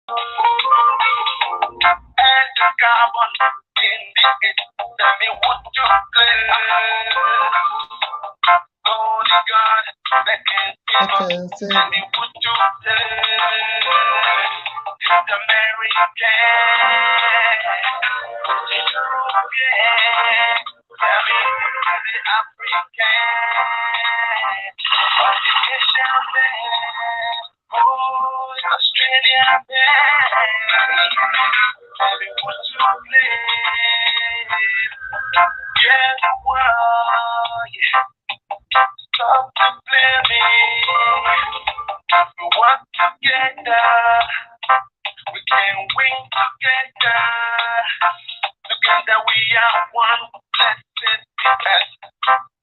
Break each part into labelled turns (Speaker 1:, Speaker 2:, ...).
Speaker 1: And the carbon in the it. Tell me what you play. Holy God, that can give us. Tell me what you play. The American, the European, tell me the African, or the Asian man, oh, Australia man. Tell me what you play. Yeah, the world, yeah. Stop to play me. We work together. We can win together. Together we are one. Let's set the best.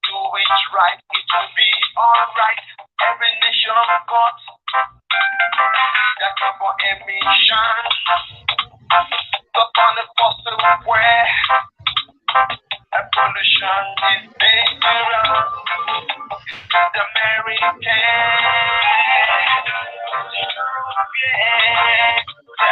Speaker 1: Do it right. It will be alright. Every nation got that carbon emission. Stop on the fossil where pollution is dangerous. The American, the European, the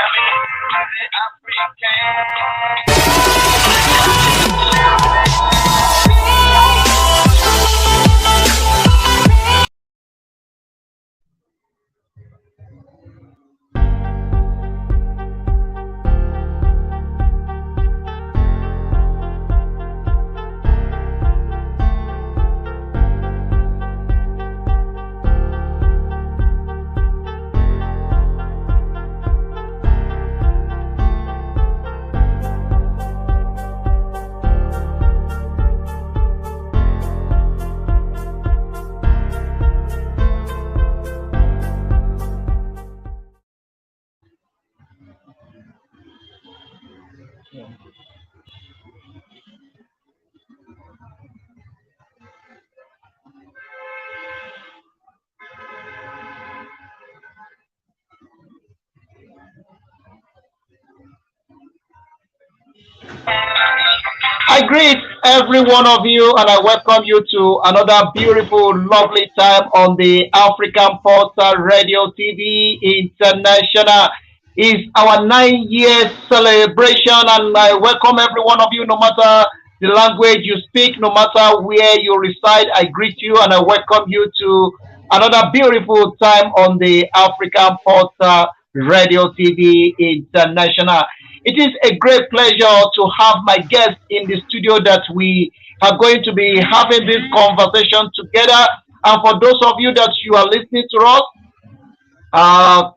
Speaker 2: I greet every one of you and I welcome you to another beautiful, lovely time on the African Pulsar Radio TV International. It's our 9 year celebration and I welcome every one of you no matter the language you speak, no matter where you reside. I greet you and I welcome you to another beautiful time on the African Pulsar Radio TV International. It is a great pleasure to have my guest in the studio that we are going to be having this conversation together. And for those of you that you are listening to us,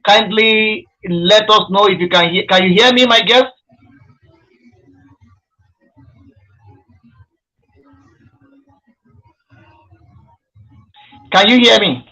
Speaker 2: kindly let us know if you can hear. Can you hear me, my guest? Can you hear me?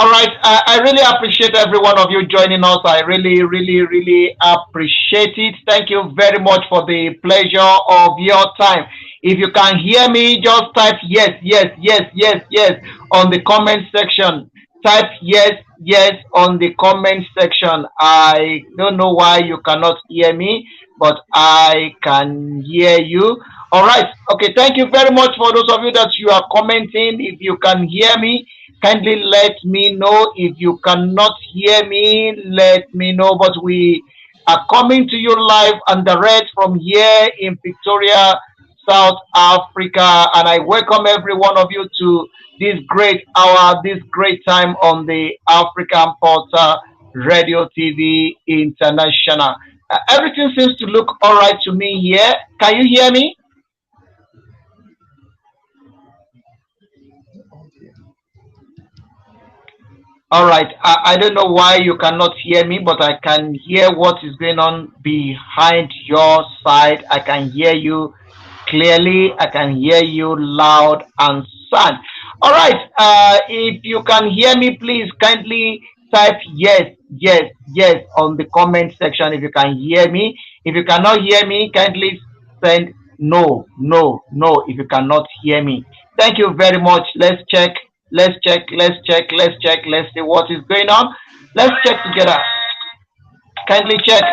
Speaker 2: All right. I really appreciate every one of you joining us. I really, really, really appreciate it. Thank you very much for the pleasure of your time. If you can hear me, just type yes, yes, yes, yes, yes on the comment section. Type yes, yes on the comment section. I don't know why you cannot hear me, but I can hear you. All right. Okay. Thank you very much for those of you that you are commenting. If you can hear me, kindly let me know. If you cannot hear me, let me know. But we are coming to you live and direct from here in Victoria, South Africa. And I welcome every one of you to this great hour, this great time on the African Porter Radio TV International. Everything seems to look all right to me here. Can you hear me? All right. I don't know why you cannot hear me, but I can hear what is going on behind your side. I can hear you clearly. I can hear you loud and sound. All right. If you can hear me, please kindly type yes, yes, yes on the comment section if you can hear me. If you cannot hear me, kindly send no, no, no if you cannot hear me. Thank you very much. Let's check. Let's check. Let's check. Let's check. Let's see what is going on. Let's check together. Kindly check.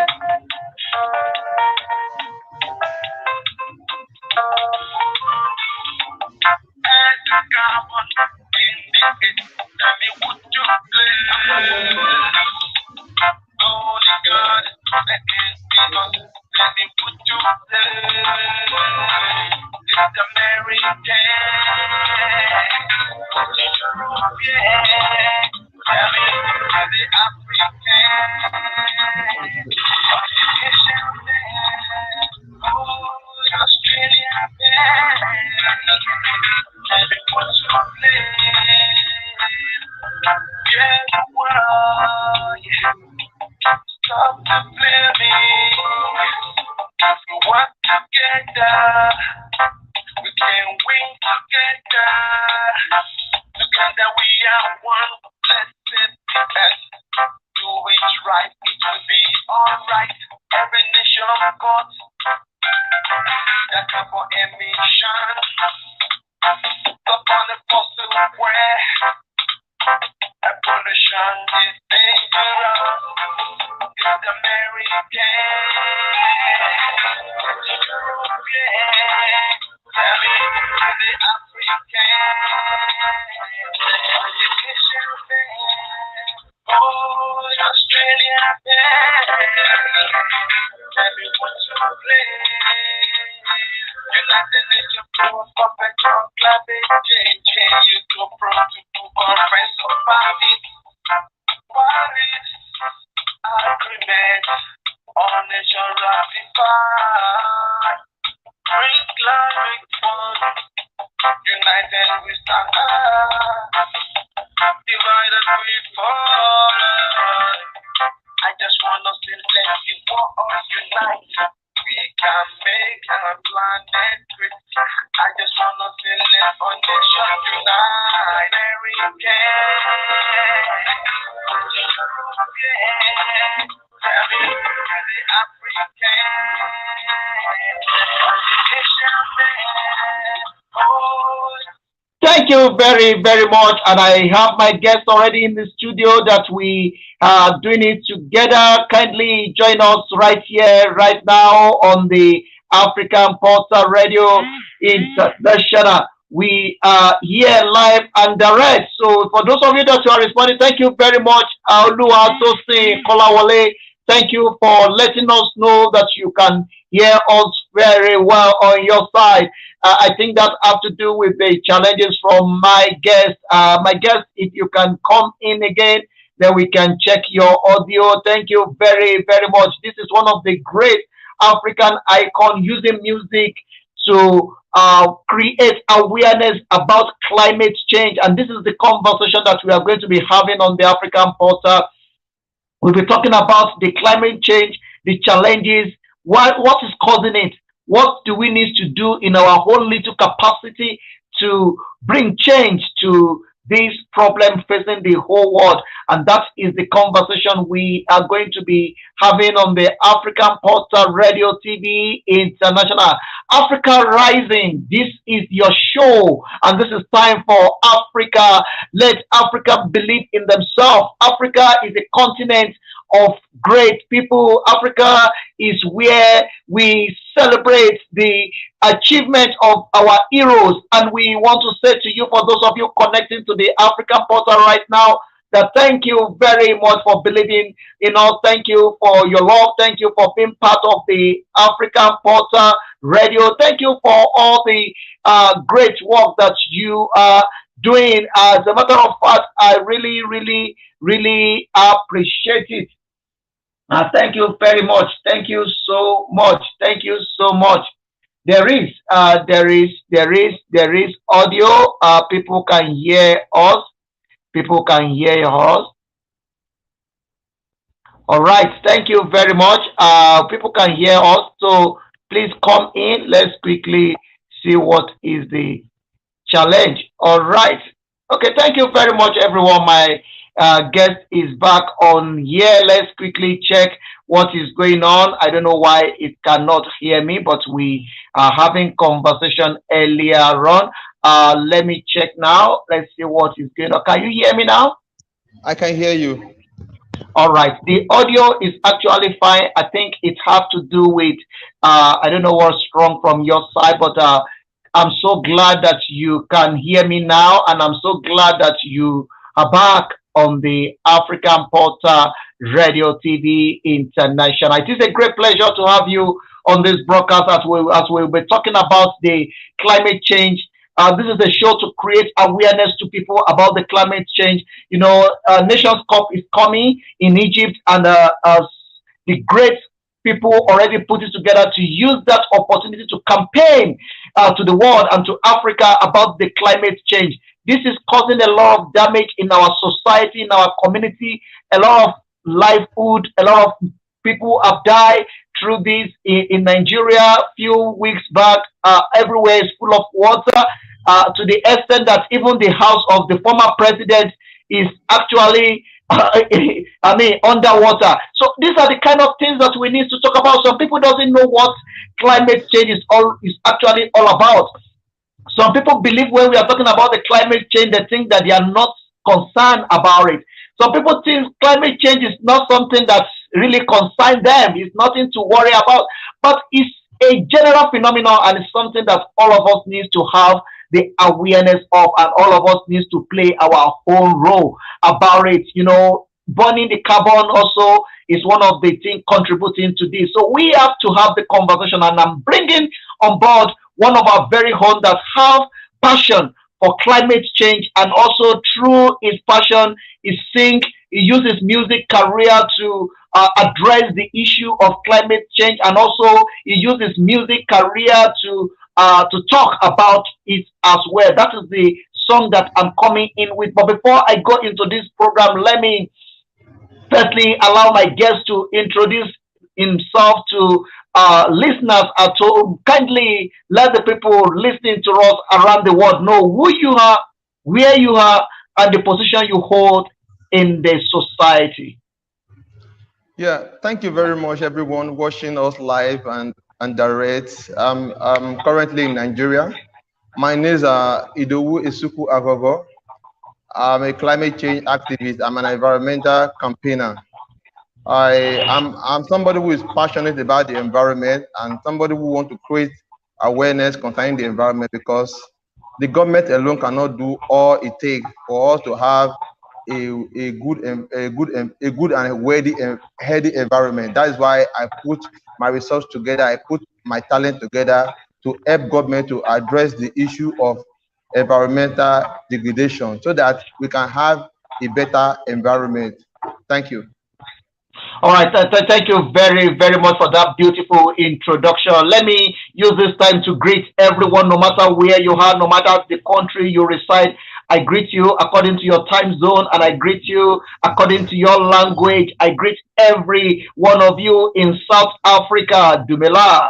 Speaker 1: cut the carbon emission upon the fossil fuel. Pollution is dangerous. It's American. European. Tell me the African. Education man. Oh, Australia man. Tell me what you play. United Nations for perpetual climate change. You go from to conference of parties. Paris agreement on nation ratified. Bring climate fund. United we stand high. Divided we fall. I just wanna see let you all unite. We can make our planet great. I just wanna see let our nation unite. European, the African, Asian man. Oh.
Speaker 2: Thank you very, very much. And I have my guests already in the studio that we are doing it together. Kindly join us right here, right now on the African Portal Radio International. We are here live and direct. So for those of you that are responding, thank you very much. Olua Tosin Kolawole, thank you for letting us know that you can hear us very well on your side. I think that have to do with the challenges from my guest. My guest, if you can come in again, then we can check your audio. Thank you very, very much. This is one of the great African icon using music to create awareness about climate change. And this is the conversation that we are going to be having on the African Portal. We'll be talking about the climate change, the challenges, what is causing it, what do we need to do in our whole little capacity to bring change to this problem facing the whole world. And that is the conversation we are going to be having on the African Portal Radio TV International. Africa Rising, this is your show, and this is time for Africa. Let Africa believe in themselves. Africa is a continent of great people. Africa is where we celebrate the achievement of our heroes. And we want to say to you, for those of you connecting to the African Portal right now, that thank you very much for believing in us. Thank you for your love. Thank you for being part of the African Portal Radio. Thank you for all the great work that you are doing. As a matter of fact, I really, really, really appreciate it. Thank you very much. Thank you so much. Thank you so much. There is audio. People can hear us. People can hear us. All right. Thank you very much. People can hear us. So please come in. Let's quickly see what is the challenge. All right. Okay. Thank you very much, everyone. My guest is back on here. Let's quickly check what is going on. I don't know why it cannot hear me, but we are having conversation earlier on. Let me check now. Let's see what is going on. Can you hear me now?
Speaker 3: I can hear you.
Speaker 2: All right. The audio is actually fine. I think it has to do with, I don't know what's wrong from your side, but I'm so glad that you can hear me now. And I'm so glad that you are back on the African Portal Radio TV International. It is a great pleasure to have you on this broadcast as we'll be talking about the climate change. This is a show to create awareness to people about the climate change. You know, Nations Cup is coming in Egypt, and the great people already put it together to use that opportunity to campaign to the world and to Africa about the climate change. This is causing a lot of damage in our society, in our community, a lot of livelihood, a lot of people have died through this in Nigeria a few weeks back. Everywhere is full of water to the extent that even the house of the former president is actually I mean, underwater. So these are the kind of things that we need to talk about. Some people doesn't know what climate change is actually all about. Some people believe when we are talking about the climate change, they think that they are not concerned about it. Some people think climate change is not something that really concerns them. It's nothing to worry about. But it's a general phenomenon and it's something that all of us needs to have the awareness of and all of us needs to play our own role about it. Burning the carbon also is one of the things contributing to this. So we have to have the conversation and I'm bringing on board one of our very own that have passion for climate change and also through his passion, he sing, he uses music career to address the issue of climate change and also he uses music career to talk about it as well. That is the song that I'm coming in with. But before I go into this program, let me firstly allow my guest to introduce himself to listeners at home. Kindly let the people listening to us around the world know who you are, where you are, and the position you hold in the society.
Speaker 3: Yeah, thank you very much, everyone watching us live and direct. I'm currently in Nigeria. My name is IDOWU ESUKU AGHOGHO. I'm a climate change activist. I'm an environmental campaigner. I'm somebody who is passionate about the environment and somebody who wants to create awareness concerning the environment because the government alone cannot do all it takes for us to have a good and healthy environment. That is why I put my resources together. I put my talent together to help government to address the issue of environmental degradation so that we can have a better environment. Thank you.
Speaker 2: All right, thank you very, very much for that beautiful introduction. Let me use this time to greet everyone, no matter where you are, no matter the country you reside. I greet you according to your time zone, and I greet you according to your language. I greet every one of you in South Africa, Dumela,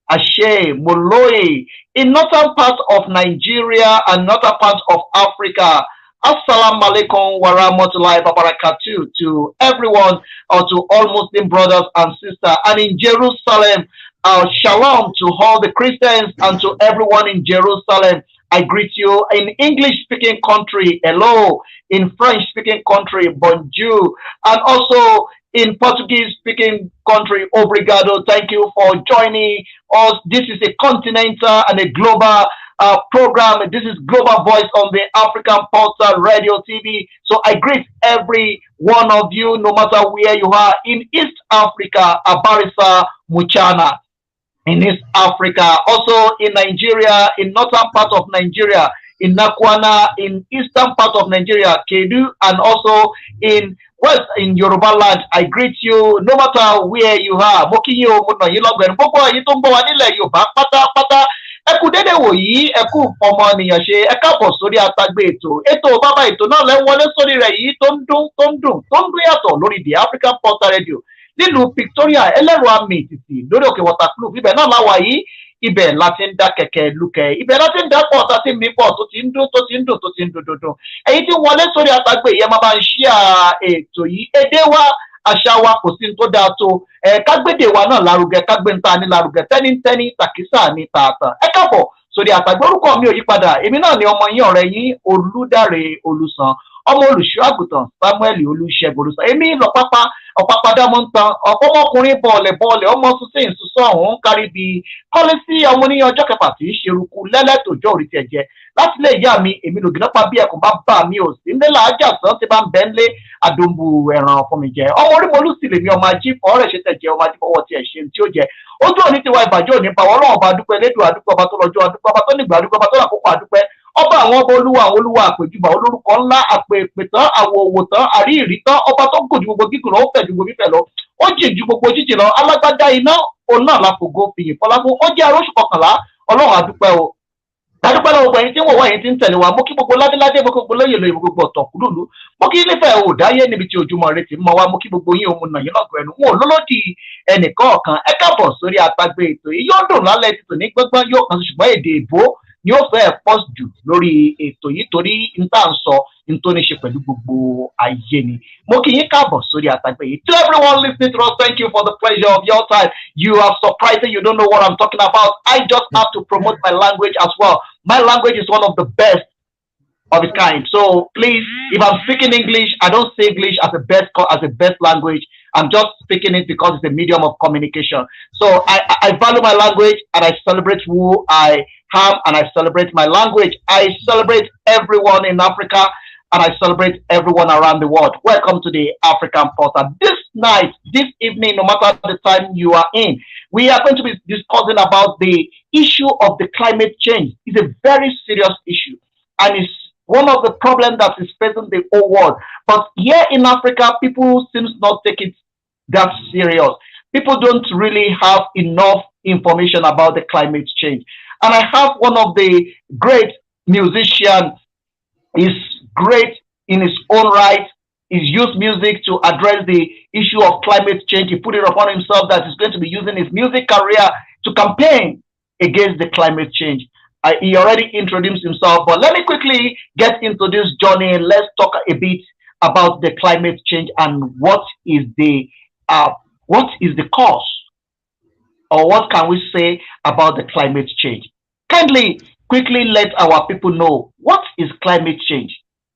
Speaker 2: Ashe, Moloi, in northern part of Nigeria and northern part of Africa. Assalamu alaikum wa rahmatullahi wa barakatuh to everyone or to all Muslim brothers and sisters. And in Jerusalem, shalom to all the Christians and to everyone in Jerusalem. I greet you in English speaking country, hello, in French speaking country, bonjour, and also in Portuguese speaking country, obrigado. Thank you for joining us. This is a continental and a global program. This is Global Voice on the African Pulsar Radio TV. So I greet every one of you, no matter where you are in East Africa, Abarisa, Muchana. In East Africa, also in Nigeria, in northern part of Nigeria, in Nakwana, in eastern part of Nigeria, Kedu, and also in west in Yoruba land. I greet you no matter where you are. Ẹ kú dédé wòyí, ẹ kú ọmọnìyàn ṣe, ẹ káàbọ̀ sórí àtàgbé ètò bàbá ètò náà lẹ́ ń wọlé sórí rẹ̀ yìí tó ń dún yàtọ̀ lórí the African Pulsar Radio nílùú Victoria ẹlẹ́rọ àmì ìtìtì lórí òkè Waterkloof. Ibẹ̀ náà láwa yìí, ibẹ̀ la ti ń dá kẹ̀kẹ́ lukẹ̀, ibẹ̀ la ti ń dá pọ̀ tá ti ń mí pọ̀ tó ti ń dún dòdò. Ẹ̀yin tí wọlé sórí àtàgbé yẹn máa bá ń ṣí ètò yìí, èdè wa àṣà wa kò sí tó dáa tó kágbédè wa náà lárugẹ kágbéǹta ní lárugẹ tẹ́nítẹ́ní tàkísà ní tààtàn. Ẹ káàbọ̀ sórí àtàgbé, orúkọ mi ò yí padà, èmi náà ni ọmọ yín ọ̀rẹ́ yín Olúdáre Olùsàn, ọmọ olùṣọ́ àgùntàn Samuel Olúṣẹ́gun Olùsàn. Èmi lọ ọ̀pápá dámọ́ ń tan ọmọkùnrin bọ̀ọ̀lẹ̀ ọmọ sísè ìsúsọ ọ̀hún kárí bí kọ́lé sí ọmọ ní ọjọ́ kẹfà tí í ṣerúkú lẹ́lẹ́tòjọ́ orí tiẹ̀ jẹ láti lè yá mi èmi lògìnà pa bí ẹkùn bá bà mí ò sí ńlẹ́ làájà sàn ti bá ń bẹ́ ńlé àdóńbù ẹ̀ràn fún mi jẹ ọmọ orí molú sì lèmi ọmọ ajífọ́ rẹ̀ ṣe tẹ̀jẹ̀ ọmọ ajífọwọ́ tiẹ̀ ṣe tí ó jẹ ojú òní tiwa ìbàjẹ́ òní pa wọ́n lọ́wọ́ bá dúpẹ́ lédùn àdúpẹ́ ọba tó lọ́jọ́ àdúpẹ́ ọba tó nígbà àdúpẹ́ ọba tó làkókò àdúpẹ́ ọba àwọn ọba àwọn olúwa àpèjúbà olórúkọ ńlá àpèpè tán àwọ̀ òwò tán àríyìrí tán ọba tó gùn ju gbogbo gígùn lọ ó fẹ̀ ju gbogbo fífẹ̀ lọ ó jìn ju gbogbo jíjìn lọ alágbádá iná òun náà láfògo fìyìn fọláfún ó jẹ́ aróṣù kọkànlá ọlọ́run àdúpẹ́ o adúpẹ́ lọ́wọ́ gbẹ̀yìn tí wọ́n wá yẹn ti ń tẹ̀lé wa mo kí gbogbo ládéládé mo kí gbogbo lóye lóye gbogbo ọ̀tọ̀kùlùlù mo kí nífẹ̀ẹ́ ò dáyé níbi tí ojúmọ́ rẹ ti mọ wa mo kí gbogbo yín òun nàyín lọ́gọ̀ ẹnu wọn ò lólódì ẹnìkọ̀ọ̀kan ẹ káàbọ̀ sórí àtàgbé ètò yìí yóò dùn lálẹ́ títò ní gbọ́ngbọ́n yóò kàn sí ṣùgbọ́n èdè ìbò ni ó fẹ́ pọ̀ jù lórí ètò yìí torí n tá à ń sọ n tó ní ṣe pẹ̀lú gbogbo ayé ni. Mo kí yín káàbọ̀ sórí àtàgbé yìí. To everyone listening to us, thank you for the pleasure of your time. You are surprised that you don't know what I'm talking about. I just have to promote my language as well. My language is one of the best of its kind. So please, if I'm speaking English, I don't say English as a best language. I'm just speaking it because it's a medium of communication. So I value my language and I celebrate who I am and I celebrate my language. I celebrate everyone in Africa and I celebrate everyone around the world. Welcome to the African Portal. This night, this evening, no matter the time you are in, we are going to be discussing about the issue of the climate change. It's a very serious issue and it's one of the problems that is facing the whole world. But here in Africa, people seem not take it that serious. People don't really have enough information about the climate change. And I have one of the great musicians, is great in his own right. He's used music to address the issue of climate change. He put it upon himself that he's going to be using his music career to campaign against the climate change. He already introduced himself, but let me quickly get into this journey. Let's talk a bit about the climate change and what is the cause, or what can we say about the climate change. Kindly, quickly let our people know what is climate change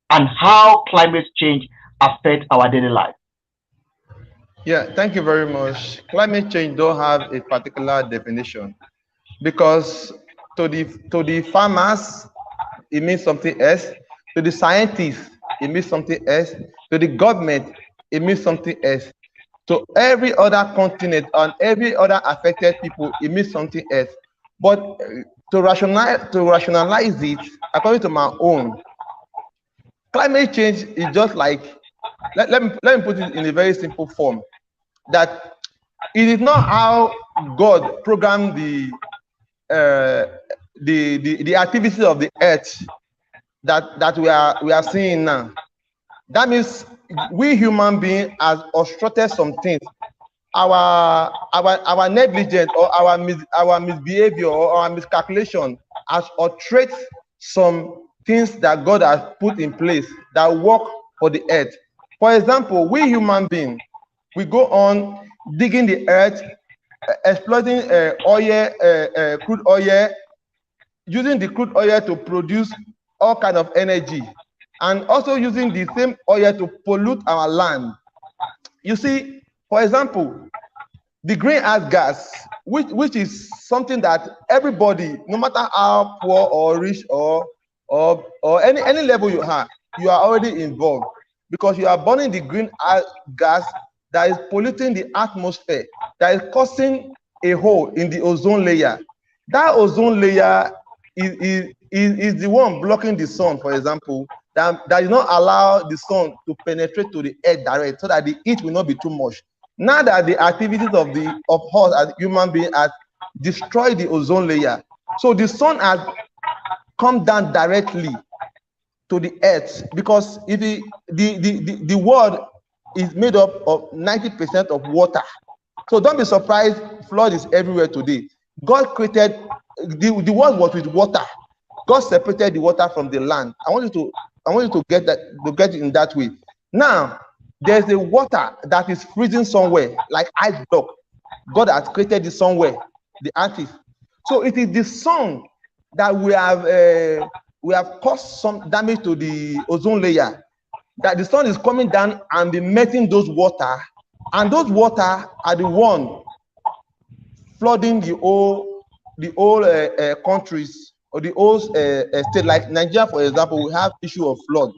Speaker 2: and how climate change affects our daily life.
Speaker 3: Yeah, thank you very much. Climate change don't have a particular definition because to the farmers, it means something else. To the scientists, it means something else. To the government, it means something else. To every other continent and every other affected people, it means something else. But to rationalize it, according to my own, climate change is just like, let me put it in a very simple form, that it is not how God programmed the activities of the earth that we are seeing now. That means we human beings has obstructed some things. Our negligence or our misbehavior or our miscalculation has obstructed some things that God has put in place that work for the earth. For example, we human beings, we go on digging the earth, exploiting crude oil, using the crude oil to produce all kind of energy, and also using the same oil to pollute our land. You see, for example, the greenhouse gas, which is something that everybody, no matter how poor or rich or any level you are already involved, because you are burning the greenhouse gas that is polluting the atmosphere, that is causing a hole in the ozone layer. That ozone layer is the one blocking the sun, for example, that does not allow the sun to penetrate to the earth direct, so that the heat will not be too much. Now that the activities of us as human beings has destroyed the ozone layer, so the sun has come down directly to the earth, because if the world is made up of 90% of water. So don't be surprised, flood is everywhere today. God created the world was with water. God separated the water from the land. I want you to get it in that way. Now there's a water that is freezing somewhere, like ice block. God has created it somewhere, the Arctic. So it is the sun that we have caused some damage to the ozone layer. That the sun is coming down and be melting those water, and those water are the one flooding the whole countries or the whole state. Like Nigeria, for example, we have issue of flood.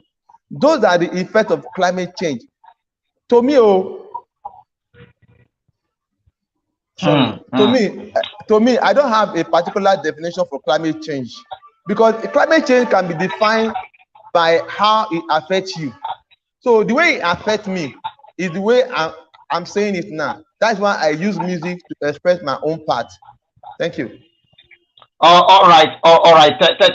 Speaker 3: Those are the effects of climate change. To me, to me, I don't have a particular definition for climate change, because climate change can be defined by how it affects you. So the way it affects me is the way I'm saying it now. That's why I use music to express my own part. Thank you.
Speaker 2: All right.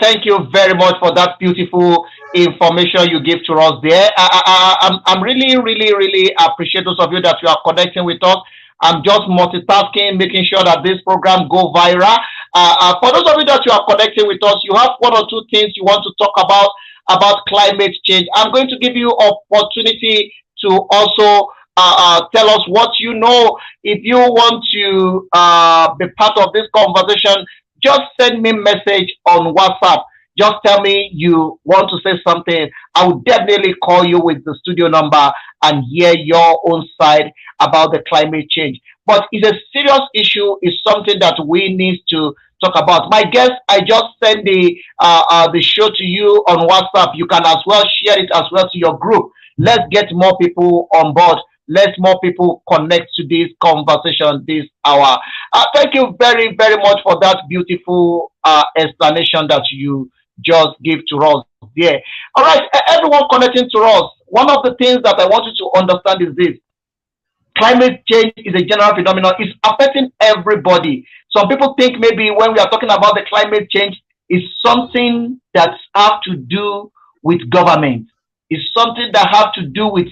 Speaker 2: Thank you very much for that beautiful information you give to us there. I'm really appreciate those of you that you are connecting with us. I'm just multitasking, making sure that this program go viral. For those of you that you are connecting with us, you have one or two things you want to talk about climate change. I'm going to give you opportunity to also tell us what you know. If you want to be part of this conversation, just send me message on WhatsApp. Just tell me you want to say something. I will definitely call you with the studio number and hear your own side about the climate change. But it's a serious issue. It's something that we need to talk about. My guest, I just sent the show to you on WhatsApp. You can as well share it as well to your group. Let's get more people on board. Let more people connect to this conversation this hour. Thank you very, very much for that beautiful explanation that you just give to us there. All right, everyone connecting to us, one of the things that I want you to understand is this: climate change is a general phenomenon. It's affecting everybody. Some people think maybe when we are talking about the climate change, it's something that have to do with government. It's something that have to do with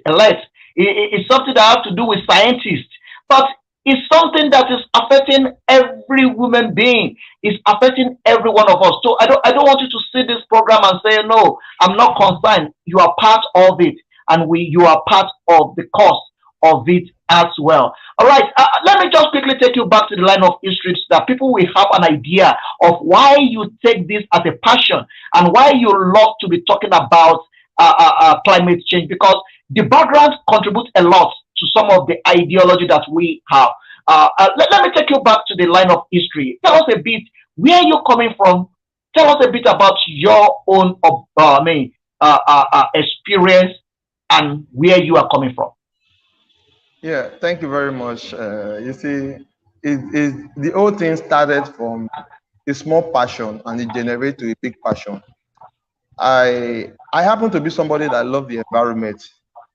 Speaker 2: elect. It's something that have to do with scientists. But it's something that is affecting every human being. It's affecting every one of us. So I don't want you to see this program and say, no, I'm not concerned. You are part of it, and you are part of the cause of it as well. All right, let me just quickly take you back to the line of history so that people will have an idea of why you take this as a passion and why you love to be talking about climate change, because the background contributes a lot to some of the ideology that we have. Let me take you back to the line of history. Tell us a bit where you're coming from. Tell us a bit about your own experience and where you are coming from.
Speaker 3: Yeah, thank you very much. You see, the whole thing started from a small passion and it generated to a big passion. I happen to be somebody that love the environment,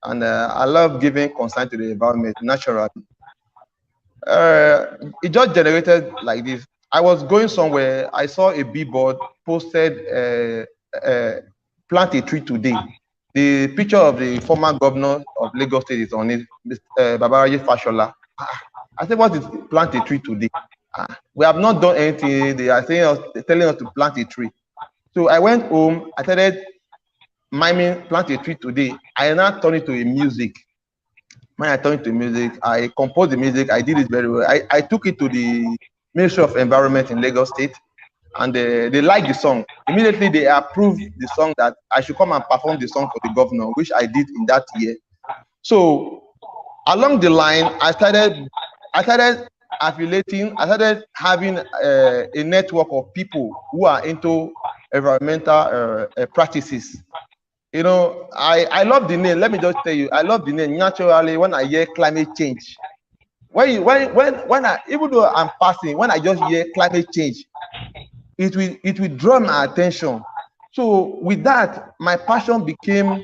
Speaker 3: and I love giving concern to the environment naturally. It just generated like this. I was going somewhere, I saw a billboard posted, plant a tree today. The picture of the former governor of Lagos State is on it, Babaraji Fashola. I said, what is plant a tree today? We have not done anything. They are telling us to plant a tree. So I went home, I started miming plant a tree today. I now turned it to a music. When I turned it to music, I composed the music. I did it very well. I took it to the Ministry of Environment in Lagos State, and they liked the song. Immediately, they approved the song that I should come and perform the song for the governor, which I did in that year. So along the line, I started affiliating. I started having a network of people who are into environmental practices. You know, I love the name. Let me just tell you, I love the name. Naturally, when I hear climate change, when I, even though I'm passing, when I just hear climate change, it will draw my attention. So with that, my passion became,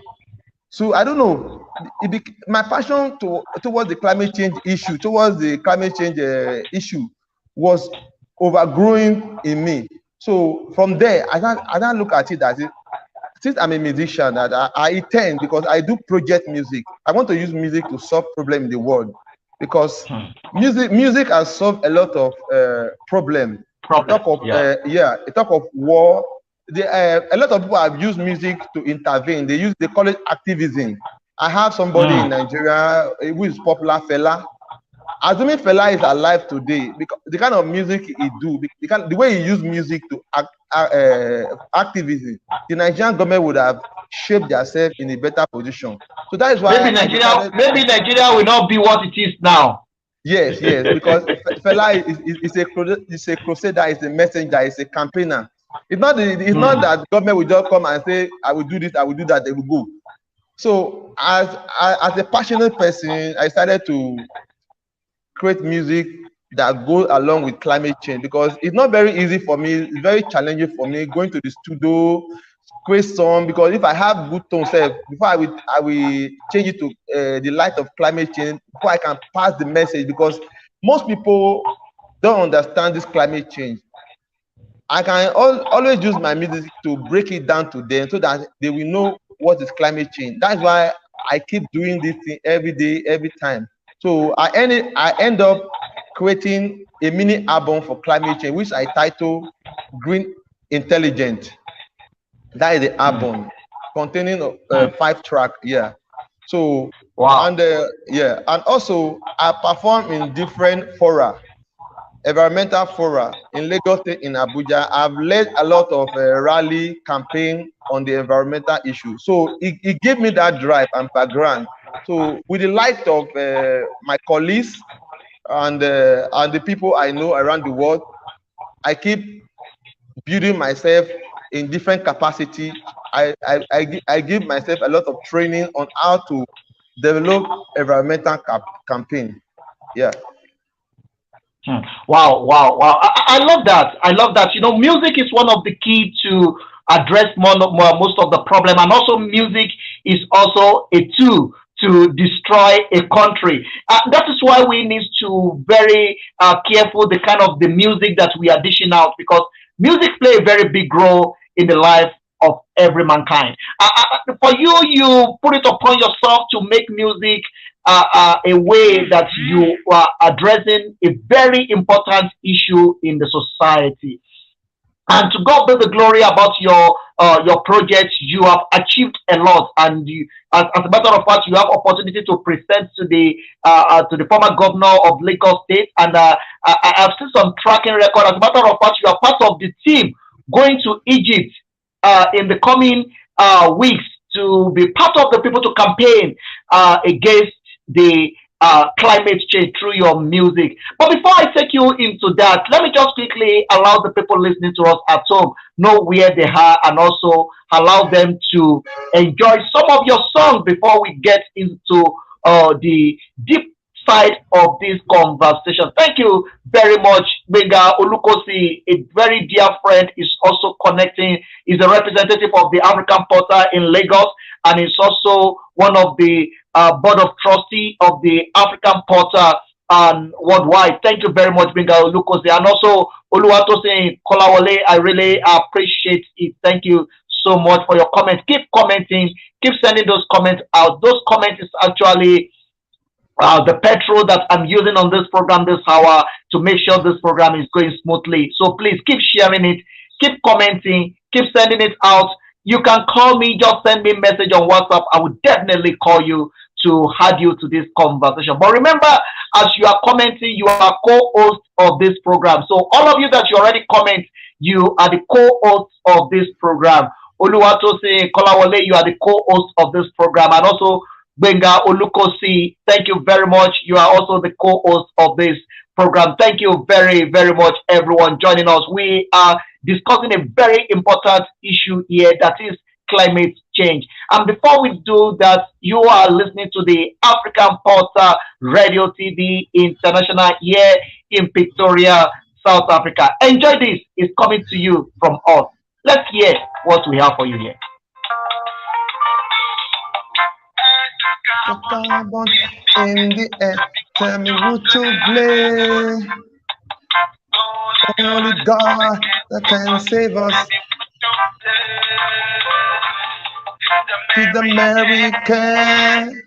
Speaker 3: so I don't know, my passion towards the climate change issue, was overgrowing in me. So from there, I don't look at it as it, since I'm a musician, that I intend, because I do project music. I want to use music to solve problems in the world, because music has solved a lot of problems. Talk of war. A lot of people have used music to intervene. They call it activism. I have somebody in Nigeria who is popular, Fela. Assuming Fela is alive today, because the kind of music he do, the way he use music to activism, the Nigerian government would have shaped themselves in a better position. So that is why
Speaker 2: maybe Nigeria will not be what it is now.
Speaker 3: Yes, because Fela is a crusader, is a messenger, is a campaigner. It's not that government will just come and say, I will do this, I will do that, they will go. So as a passionate person, I started to create music that goes along with climate change, because it's not very easy for me. It's very challenging for me going to the studio, create song, because if I have good tone self, before I will change it to the light of climate change, before I can pass the message, because most people don't understand this climate change. I can always use my music to break it down to them so that they will know what is climate change. That's why I keep doing this thing every day, every time. So I end up creating a mini album for climate change, which I title Green Intelligent. That is the album containing 5 track. Yeah. So
Speaker 2: wow.
Speaker 3: and also I perform in different fora, environmental fora in Lagos State, in Abuja. I've led a lot of rally campaign on the environmental issue. So it gave me that drive and background. So with the light of my colleagues and the people I know around the world, I keep building myself in different capacity. I give myself a lot of training on how to develop environmental campaign. Yeah.
Speaker 2: Wow, wow, wow. I love that. I love that. You know, music is one of the key to address most of the problem. And also music is also a tool to destroy a country. That is why we need to very careful the kind of the music that we are dishing out, because music play a very big role in the life of every mankind. For you, you put it upon yourself to make music a way that you are addressing a very important issue in the society. And to God be the glory about your project. You have achieved a lot, and as a matter of fact, you have opportunity to present to the former governor of Lagos State, and I have seen some tracking record. As a matter of fact, you are part of the team going to Egypt in the coming weeks to be part of the people to campaign against the climate change through your music. But before I take you into that, let me just quickly allow the people listening to us at home know where they are, and also allow them to enjoy some of your songs before we get into the deep side of this conversation. Thank you very much, Benga Olukosi, a very dear friend, is also connecting, is a representative of the African Porter in Lagos, and is also one of the board of trustee of the African Porter worldwide. Thank you very much, Benga Olukosi, and also Oluwatosin Kolawole. I really appreciate it. Thank you so much for your comments. Keep commenting, keep sending those comments out. Those comments is actually the petrol that I'm using on this program this hour to make sure this program is going smoothly. So please keep sharing it, keep commenting, keep sending it out. You can call me, just send me a message on WhatsApp. I will definitely call you to add you to this conversation. But remember, as you are commenting, you are co-host of this program. So all of you that you already comment, you are the co-host of this program. Oluwatosin Kolawole, you are the co-host of this program, and also Benga Olukosi, thank you very much. You are also the co-host of this program. Thank you very, very much, everyone joining us. We are discussing a very important issue here, that is climate change. And before we do that, you are listening to the African Porter Radio TV International here in Pretoria, South Africa. Enjoy this. It's coming to you from us. Let's hear what we have for you here.
Speaker 3: The carbon in the air, tell me who to blame. Only God that can save us. He's American.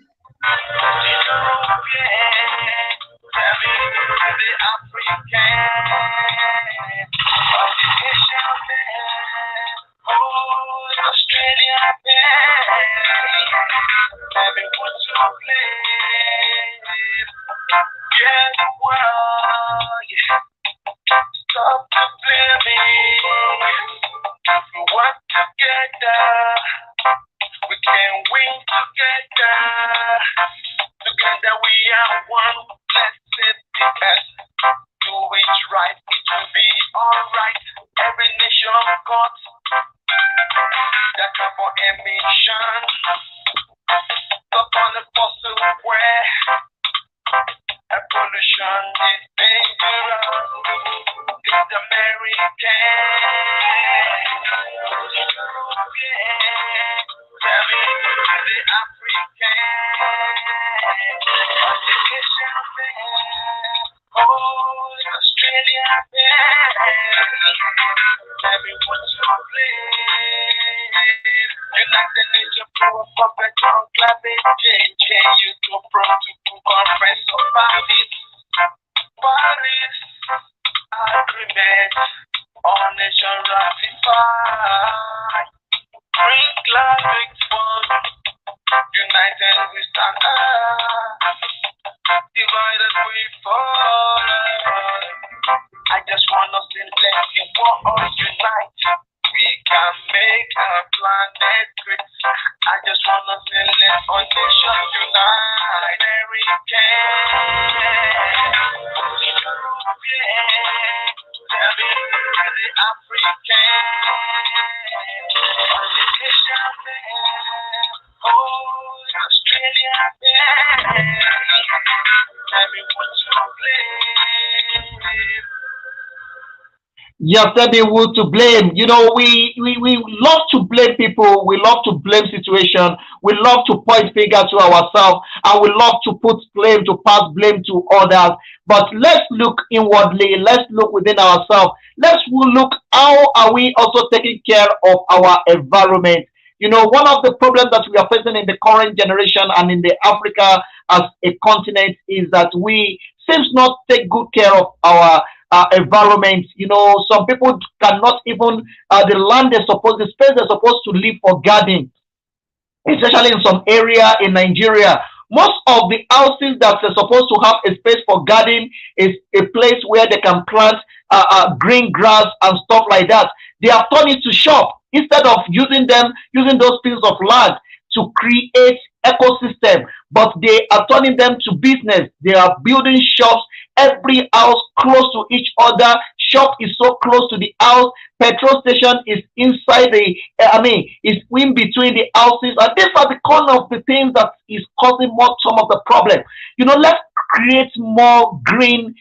Speaker 1: Stop the blaming. We work together. We can win together. Together we are one. Let's set the best. Do it right. It will be alright. Every nation got the carbon emission. Stop on the fossil where pollution is dangerous. It's American. European. The African. Education man. Oh, Australia man. Tell me what you believe. United Nations for a puppet on climate change. You go from to conference of Paris. Divided we fall. I just wanna see plenty for us unite. We can make our planet great. I just wanna see let our nation unite. American, the African, oh, Australia, tell me what you play.
Speaker 2: Yes, tell me who to blame. You know, we love to blame people. We love to blame situation. We love to point finger to ourselves, and we love to put blame to pass blame to others. But let's look inwardly. Let's look within ourselves. Let's look how are we also taking care of our environment. You know, one of the problems that we are facing in the current generation and in the Africa as a continent is that we seems not take good care of our environment. You know, some people cannot even the land they're supposed, the space they're supposed to live for gardening, especially in some area in Nigeria. Most of the houses that are supposed to have a space for gardening is a place where they can plant green grass and stuff like that. They have turned it to shop instead of using them, using those pieces of land to create ecosystem, but they are turning them to business. They are building shops, every house close to each other. Shop is so close to the house. Petrol station is inside the, is in between the houses. And these are the kind of the things that is causing more some of the problem. You know, let's create more green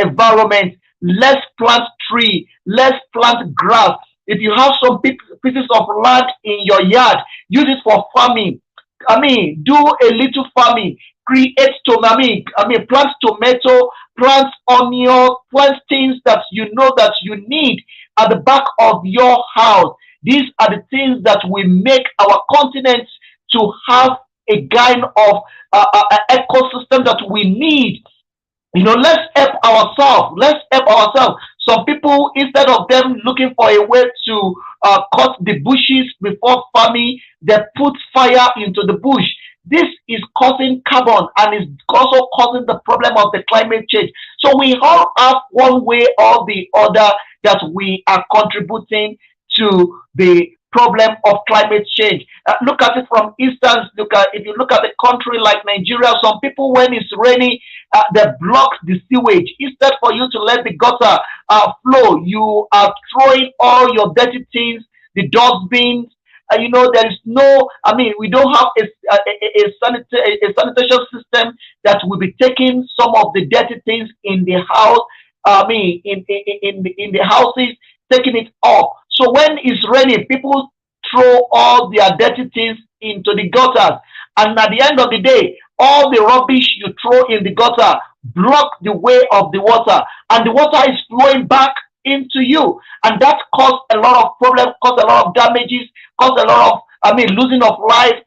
Speaker 2: environment. Let's plant tree. Let's plant grass. If you have some pieces of land in your yard, use it for farming. Do a little farming. Create plant tomato, plant onion, plant things that you know that you need at the back of your house. These are the things that will make our continent to have a kind of ecosystem that we need. You know, let's help ourselves. Let's help ourselves. Some people, instead of them looking for a way to cut the bushes before farming, they put fire into the bush. This is causing carbon and is also causing the problem of the climate change. So we all have one way or the other that we are contributing to the problem of climate change. Look at it from instance. If you look at a country like Nigeria, some people when it's raining, they block the sewage. Instead for you to let the gutter flow, you are throwing all your dirty things, the dustbins. You know, there is no, we don't have a sanitation system that will be taking some of the dirty things in the house, in the houses, taking it off. So when it's raining, people throw all their dirty things into the gutters. And at the end of the day, all the rubbish you throw in the gutter block the way of the water. And the water is flowing back into you. And that caused a lot of problems, caused a lot of damages, caused a lot of, losing of life.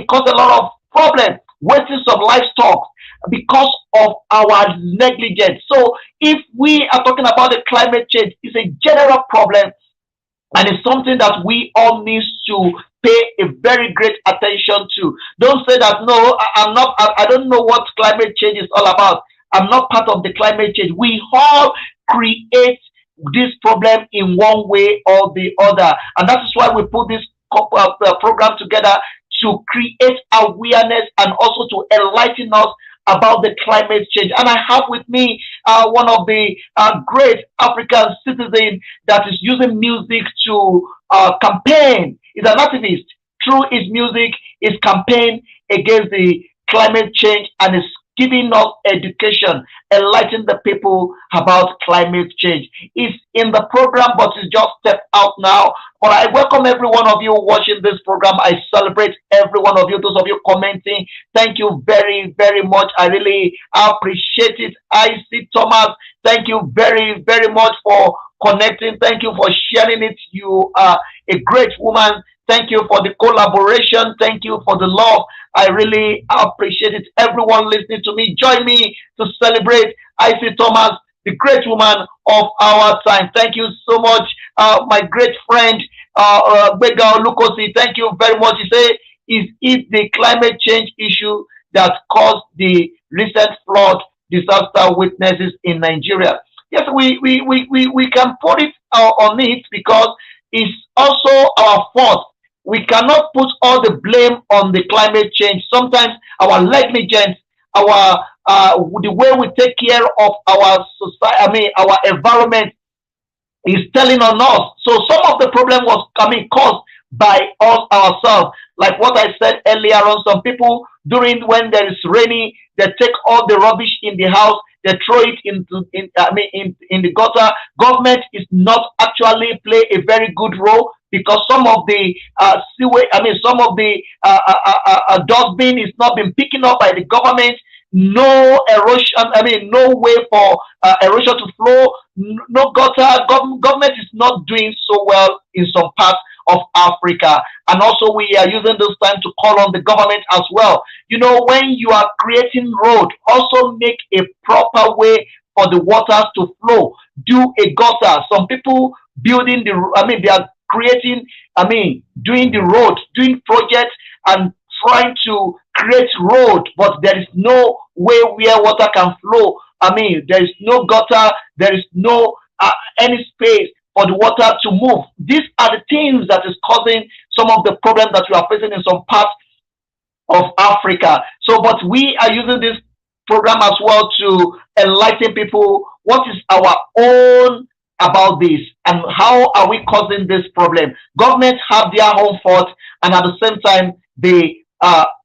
Speaker 2: Caused a lot of problems, wasting of livestock because of our negligence. So if we are talking about the climate change, it's a general problem and it's something that we all need to pay a very great attention to. Don't say that, no, I'm not, I don't know what climate change is all about. I'm not part of the climate change. We all create this problem in one way or the other. And that is why we put this program together to create awareness and also to enlighten us about the climate change. And I have with me one of the great African citizens that is using music to campaign. He's an activist. Through his music, his campaign against the climate change and is giving us education, enlightening the people about climate change. He's in the program, but he's just stepped out now. But I welcome every one of you watching this program. I celebrate every one of you, those of you commenting. Thank you very, very much. I really appreciate it. I see Thomas. Thank you very, very much for connecting. Thank you for sharing it. You are a great woman. Thank you for the collaboration. Thank you for the love. I really appreciate it. Everyone listening to me, join me to celebrate Icy Thomas, the great woman of our time. Thank you so much, my great friend, Bega Lukosi. Thank you very much. He said is it the climate change issue that caused the recent flood disaster witnesses in Nigeria? Yes, we can put it on it because it's also our fault. We cannot put all the blame on the climate change. Sometimes our negligence, our the way we take care of our society, I mean our environment, is telling on us. So some of the problem was coming caused by us ourselves. Like what I said earlier on, some people during when there is rainy, they take all the rubbish in the house, they throw it in the gutter. Government is not actually play a very good role because some of the sewage, I mean some of the dustbin is not been picking up by the government. No erosion, I mean no way for erosion to flow, no gutter. Government is not doing so well in some parts of Africa. And also we are using this time to call on the government as well. You know, when you are creating road, also make a proper way for the waters to flow. Do a gutter. Some people building the, I mean, they are creating, I mean, doing the road, doing projects and trying to create road, but there is no way where water can flow. I mean, there is no gutter, there is no any space for the water to move. These are the things that is causing some of the problems that we are facing in some parts of Africa. So, but we are using this program as well to enlighten people what is our own about this and how are we causing this problem. Governments have their own fault, and at the same time, the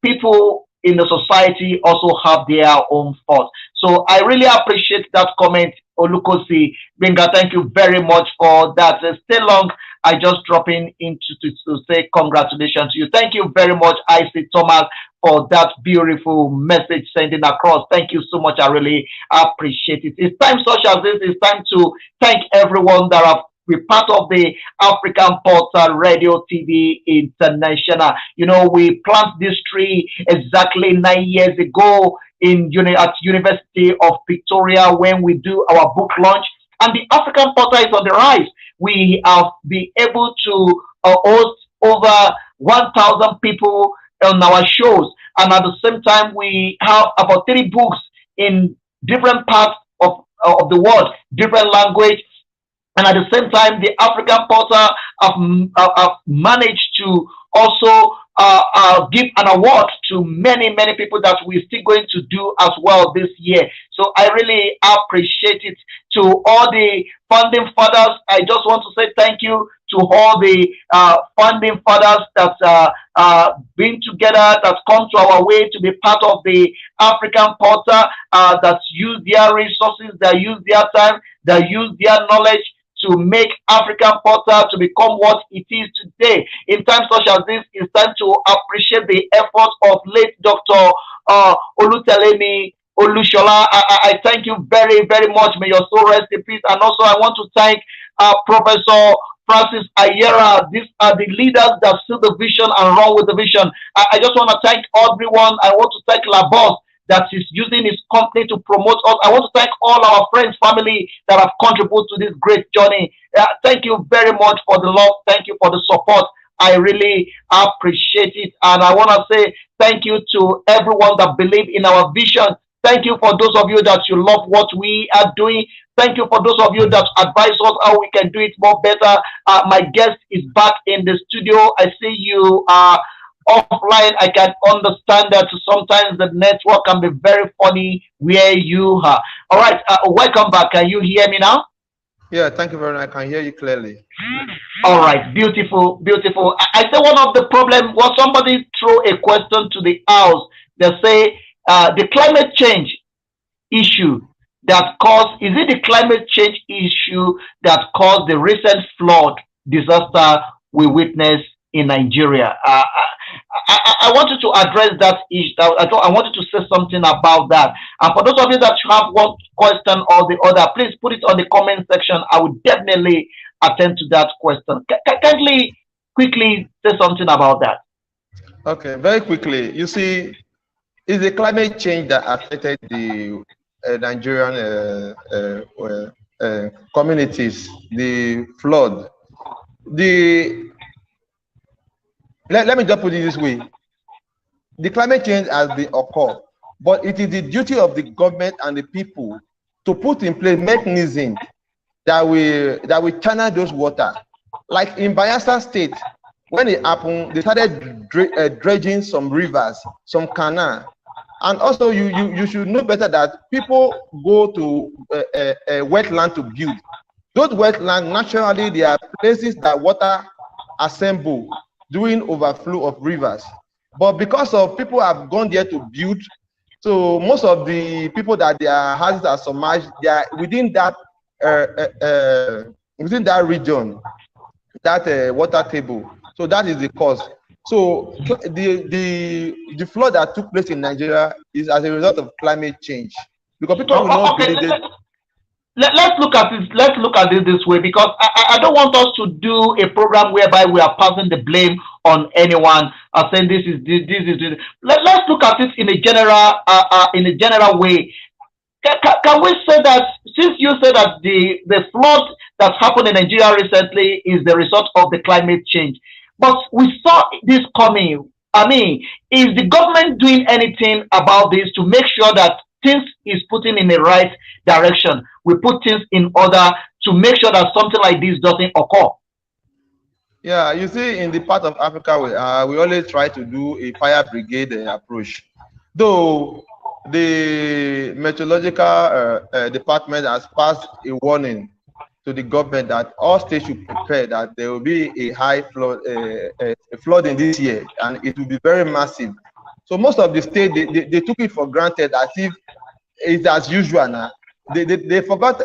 Speaker 2: people in the society also have their own fault. So I really appreciate that comment, Olukosi Benga. Thank you very much for that. Stay long. I just drop in to say congratulations to you. Thank you very much, IC Thomas, for that beautiful message sending across. Thank you so much. I really appreciate it. It's time such as this. It's time to thank everyone that have be part of the African Portal Radio TV International. You know, we planted this tree exactly 9 years ago at University of Victoria when we do our book launch, and the African Portal is on the rise. We have been able to host over 1,000 people on our shows, and at the same time, we have about 3 books in different parts of the world, different language. And at the same time, the African Portal have managed to also give an award to many people that we're still going to do as well this year. So I really appreciate it. To all the funding fathers, I just want to say thank you to all the funding fathers that been together, that come to our way to be part of the African Portal, that use their resources, that use their time, that use their knowledge to make African Portal to become what it is today. In times such as this, it's time to appreciate the efforts of late Dr. Olutelemi Olushola. I thank you very much. May your soul rest in peace. And also I want to thank Professor Francis Ayera. These are the leaders that see the vision and run with the vision. I just want to thank everyone. I want to thank Labos that is using his company to promote us. I want to thank all our friends, family that have contributed to this great journey. Thank you very much for the love. Thank you for the support. I really appreciate it. And I want to say thank you to everyone that believe in our vision. Thank you for those of you that you love what we are doing. Thank you for those of you that advise us how we can do it more better. My guest is back in the studio. I see you offline. I can understand that sometimes the network can be very funny where you are. All right, welcome back. Can you hear me now?
Speaker 3: Yeah, thank you very much. I can hear you clearly.
Speaker 2: All right, beautiful. I say one of the problem was somebody throw a question to the house. They say the climate change issue that caused, is it the climate change issue that caused the recent flood disaster we witnessed in Nigeria? I wanted to address that issue. I wanted to say something about that. And for those of you that have one question or the other, please put it on the comment section. I will definitely attend to that question. Kindly, quickly say something about that.
Speaker 3: Okay, very quickly. You see, it's the climate change that affected the Nigerian communities, the flood. Let me just put it this way. the climate change has been occurred, but it is the duty of the government and the people to put in place mechanisms that we channel those water. Like in Bayelsa State, when it happened, they started dredging some rivers, some canal. And also, you should know better that people go to a wetland to build. Those wetlands, naturally, they are places that water assemble during overflow of rivers. But because of people have gone there to build, so most of the people that their houses are submerged, they are within that region, that water table. So that is the cause. So the flood that took place in Nigeria is as a result of climate change, because people will not believe it.
Speaker 2: Let's look at this. Let's look at it this way, because I don't want us to do a program whereby we are passing the blame on anyone, saying this is this. Let's look at it in a general way. Can we say that, since you said that the flood that's happened in Nigeria recently is the result of the climate change, but we saw this coming? I mean, is the government doing anything about this to make sure that things is putting in the right direction? We put things in order to make sure that something like this doesn't occur.
Speaker 3: Yeah, you see, in the part of Africa, we always try to do a fire brigade approach. Though the meteorological department has passed a warning to the government that all states should prepare that there will be a high flood, flooding this year, and it will be very massive. So most of the states, they took it for granted as if it's as usual now. They forgot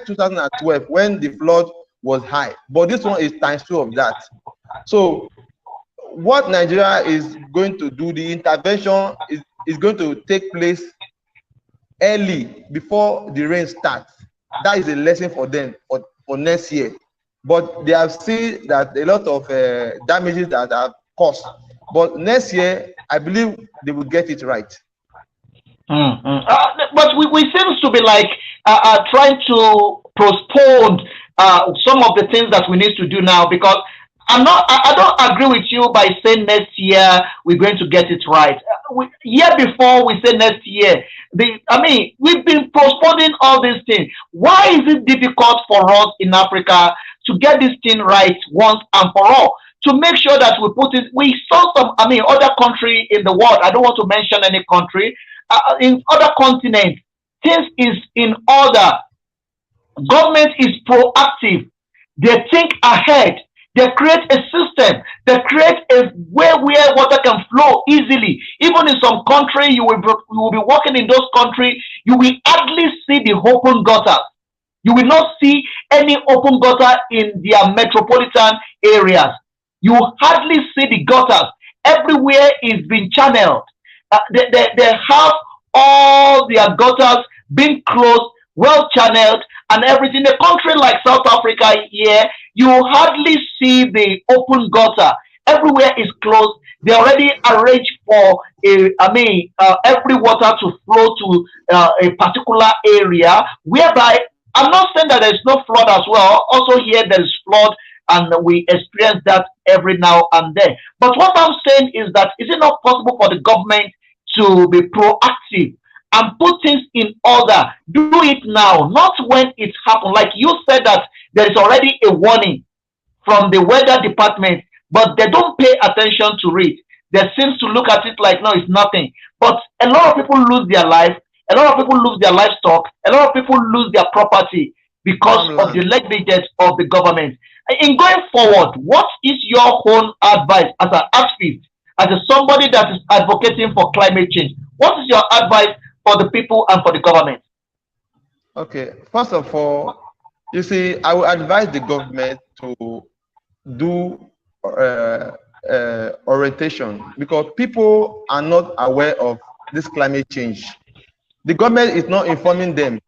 Speaker 3: 2012 when the flood was high, but this one is ×2 of that. So what Nigeria is going to do, the intervention is going to take place early before the rain starts. That is a lesson for them for next year. But they have seen that a lot of damages that are caused. But next year, I believe they will get it right.
Speaker 2: But we seem to be like trying to postpone some of the things that we need to do now, because I don't agree with you by saying next year we're going to get it right. Year before we say next year, we've been postponing all these things. Why is it difficult for us in Africa to get this thing right once and for all? To make sure that we put it, we saw some, other country in the world, I don't want to mention any country, in other continents, things is in order. Government is proactive. They think ahead. They create a system. They create a way where water can flow easily. Even in some country, you will be walking in those countries, you will hardly see the open gutters. You will not see any open gutter in their metropolitan areas. You hardly see the gutters. Everywhere is being channeled. They have all their gutters being closed, well channeled, and everything. In a country like South Africa here, you hardly see the open gutter. Everywhere is closed. They already arranged for every water to flow to a particular area, whereby I'm not saying that there's no flood as well. Also here there is flood, and we experience that every now and then. But what I'm saying is that, is it not possible for the government to be proactive and put things in order? Do it now, not when it happens. Like you said that there is already a warning from the weather department, but they don't pay attention to it. They seem to look at it like, no, it's nothing. But a lot of people lose their life. A lot of people lose their livestock. A lot of people lose their property because of the negligence of the government. In going forward, what is your own advice as an activist, as somebody that is advocating for climate change? What is your advice for the people and for the government?
Speaker 3: Okay, first of all, you see, I will advise the government to do orientation, because people are not aware of this climate change. The government is not informing them.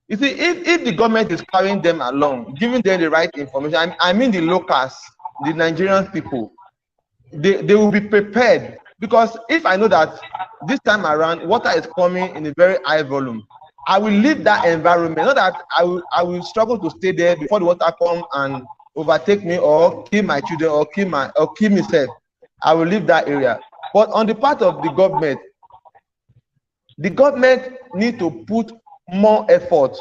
Speaker 3: You see, if the government is carrying them along, giving them the right information, I mean the locals, the Nigerian people, they will be prepared. Because if I know that this time around water is coming in a very high volume, I will leave that environment. Not that I will struggle to stay there before the water come and overtake me or kill my children or kill myself. I will leave that area. But on the part of the government need to put more effort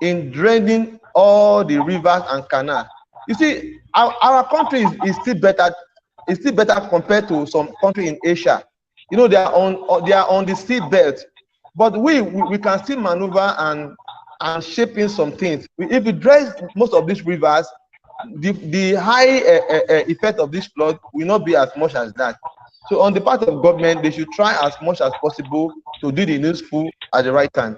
Speaker 3: in draining all the rivers and canals. You see, our country is still better. It's still better compared to some country in Asia. You know, they are on the sea belt, but we can still maneuver and shaping some things. If we dredge most of these rivers, the high effect of this flood will not be as much as that. So on the part of government, they should try as much as possible to do the needful at the right time.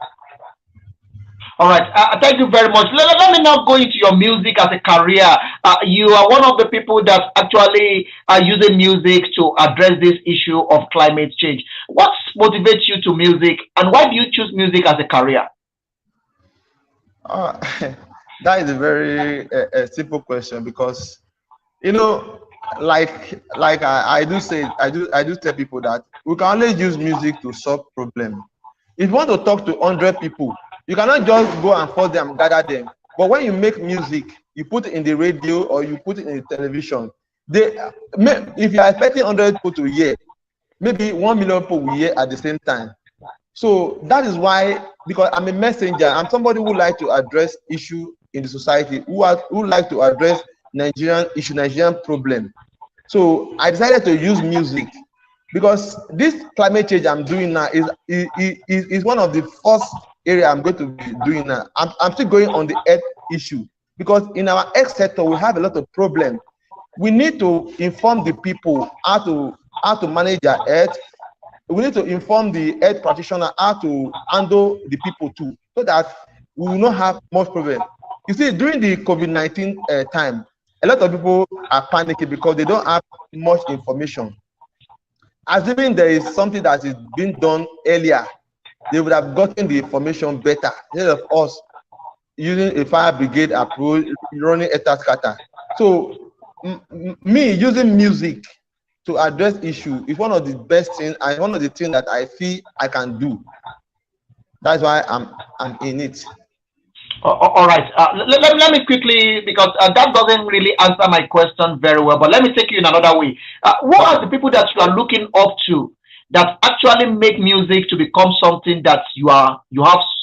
Speaker 2: All right. Thank you very much. Let me now go into your music as a career. You are one of the people that actually are using music to address this issue of climate change. What motivates you to music, and why do you choose music as a career?
Speaker 3: That is a very simple question, because you know, like I do say, I do tell people that we can only use music to solve problem. If you want to talk to 100 people, you cannot just go and force them, gather them. But when you make music, you put it in the radio or you put it in the television. If you are expecting 100 people to hear, maybe 1 million people will hear at the same time. So that is why, because I'm a messenger, I'm somebody who like to address issue in the society, who like to address Nigerian problem. So I decided to use music, because this climate change I'm doing now is one of the first area I'm going to be doing now. I'm still going on the earth issue, because in our earth sector we have a lot of problems. We need to inform the people how to manage their earth. We need to inform the earth practitioner how to handle the people too, so that we will not have much problem. You see, during the COVID-19 time, a lot of people are panicking because they don't have much information. Assuming there is something that is being done earlier, they would have gotten the information better instead of us using a fire brigade approach, running a scatter. So me using music to address issue is one of the best things, and one of the things that I feel I can do. That's why I'm in it.
Speaker 2: All right. Let me quickly, because that doesn't really answer my question very well, but let me take you in another way. What are the people that you are looking up to that actually make music to become something that you have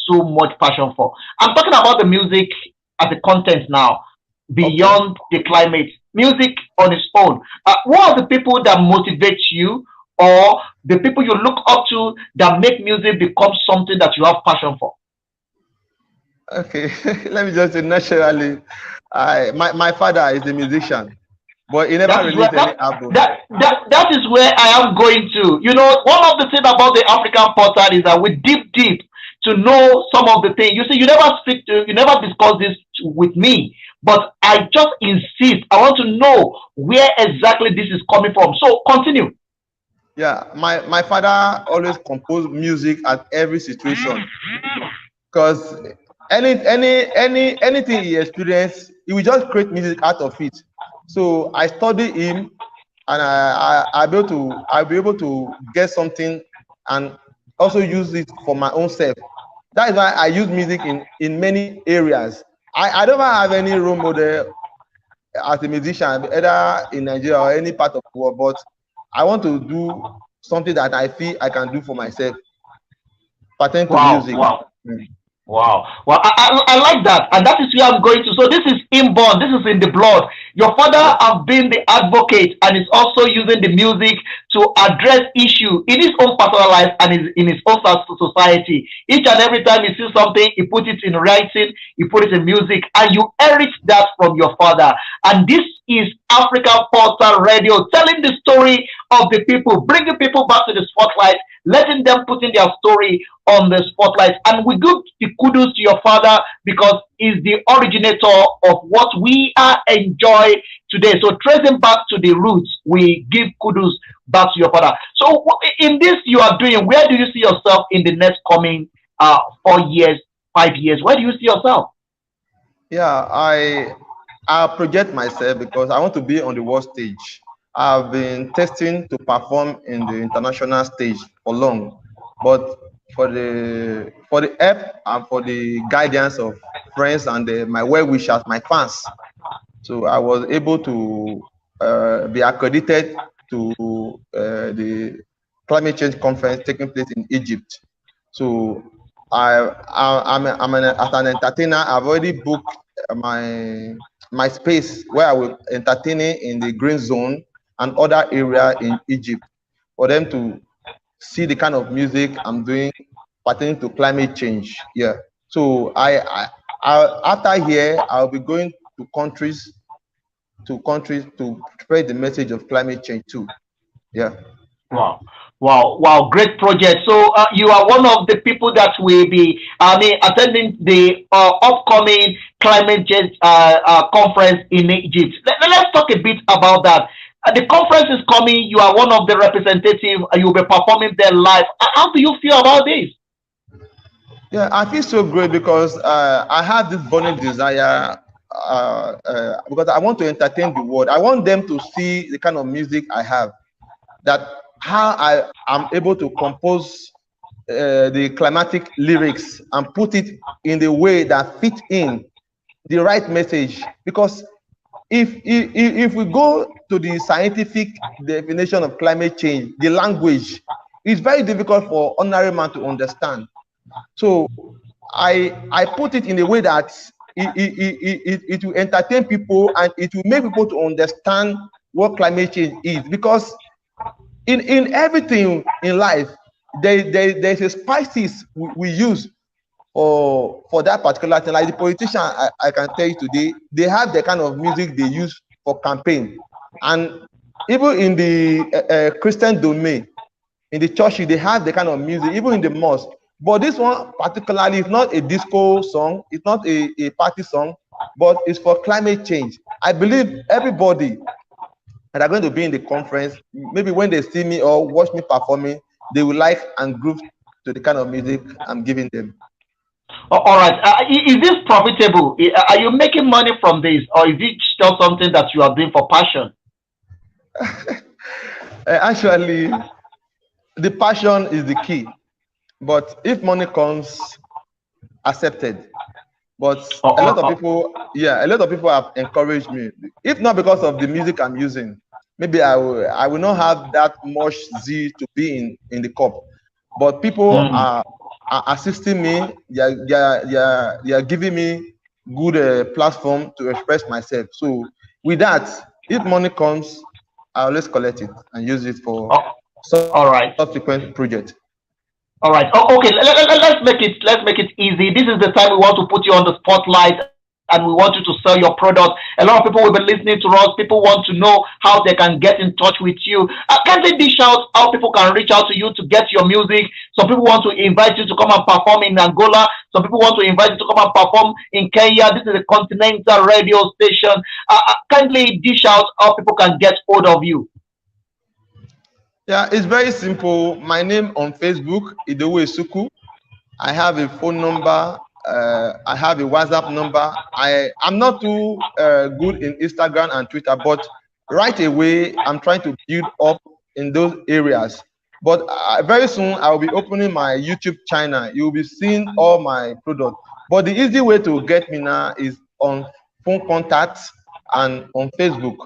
Speaker 2: so much passion for? I'm talking about the music as a content now, beyond the climate. Music on its own. What are the people that motivate you, or the people you look up to that make music become something that you have passion for?
Speaker 3: Okay, let me just say naturally, my father is a musician, but he never released any album.
Speaker 2: That is where I am going to. You know, one of the things about the African portal is that we deep to know some of the things. You see, you never discuss this with me, but I just insist. I want to know where exactly this is coming from. So continue.
Speaker 3: Yeah, my father always composed music at every situation, because anything he experienced, he will just create music out of it. So I study him, and I'll be able to get something and also use it for my own self. That is why I use music in many areas. I don't have any role model as a musician, either in Nigeria or any part of the world, but I want to do something that I feel I can do for myself, pertaining to music.
Speaker 2: Wow. Wow. Well, I like that. And that is where I'm going to. So this is inborn. This is in the blood. Your father has been the advocate and is also using the music to address issue in his own personal life and in his own society. Each and every time he sees something, he puts it in writing, he puts it in music, and you inherit that from your father. And this is African Portal Radio, telling the story of the people, bringing people back to the spotlight, letting them put in their story on the spotlight. And we give the kudos to your father, because he's the originator of what we are enjoying today. So tracing back to the roots, we give kudos back to your father. So in this you are doing, where do you see yourself in the next coming 4 years, 5 years? Where do you see yourself?
Speaker 3: Yeah, I project myself because I want to be on the world stage. I've been testing to perform in the international stage for long, but for the help and for the guidance of friends and my well wishers, my fans, so I was able to be accredited to the climate change conference taking place in Egypt. So as an entertainer. I've already booked my space where I will entertaining in the green zone and other area in Egypt for them to see the kind of music I'm doing pertaining to climate change. Yeah. So after here, I'll be going to countries to spread the message of climate change too. Yeah.
Speaker 2: Wow. Wow, wow, great project. So you are one of the people that will be, attending the upcoming climate change conference in Egypt. Let's talk a bit about that. The conference is coming. You are one of the representatives. You'll be performing there live. How do you feel about this?
Speaker 3: Yeah, I feel so great because I have this burning desire because I want to entertain the world. I want them to see the kind of music I have, that how I am able to compose the climatic lyrics and put it in the way that fit in the right message. Because if we go to the scientific definition of climate change, the language is very difficult for ordinary man to understand. So I put it in a way that it will entertain people and it will make people to understand what climate change is. Because in everything in life, there's a spices we use for that particular thing. Like the politician, I can tell you today, they have the kind of music they use for campaign. And even in the Christian domain, in the church, they have the kind of music, even in the mosque. But this one particularly is not a disco song, it's not a party song, but it's for climate change. I believe everybody that are going to be in the conference, maybe when they see me or watch me performing, they will like and groove to the kind of music I'm giving them.
Speaker 2: All right. Is this profitable? Are you making money from this, or is it just something that you are doing for passion?
Speaker 3: Actually, the passion is the key. But if money comes, accepted. But a lot of people, a lot of people have encouraged me. If not because of the music I'm using, maybe I will not have that much zeal to be in the cup. But people are assisting me. They are giving me good platform to express myself. So with that, if money comes, I'll always collect it and use it for subsequent project.
Speaker 2: All right. Okay. Let's make it easy. This is the time we want to put you on the spotlight, and we want you to sell your product. A lot of people will be listening to us. People want to know how they can get in touch with you. Can they dish out how people can reach out to you to get your music? Some people want to invite you to come and perform in Angola. Some people want to invite you to come and perform in Kenya. This is a continental radio station. Kindly dish out how people can get hold of you.
Speaker 3: Yeah, it's very simple. My name on Facebook, IDOWU ESUKU. I have a phone number. I have a WhatsApp number. I'm not too good in Instagram and Twitter, but right away, I'm trying to build up in those areas. But very soon, I will be opening my YouTube channel. You will be seeing all my products. But the easy way to get me now is on phone contacts and on Facebook.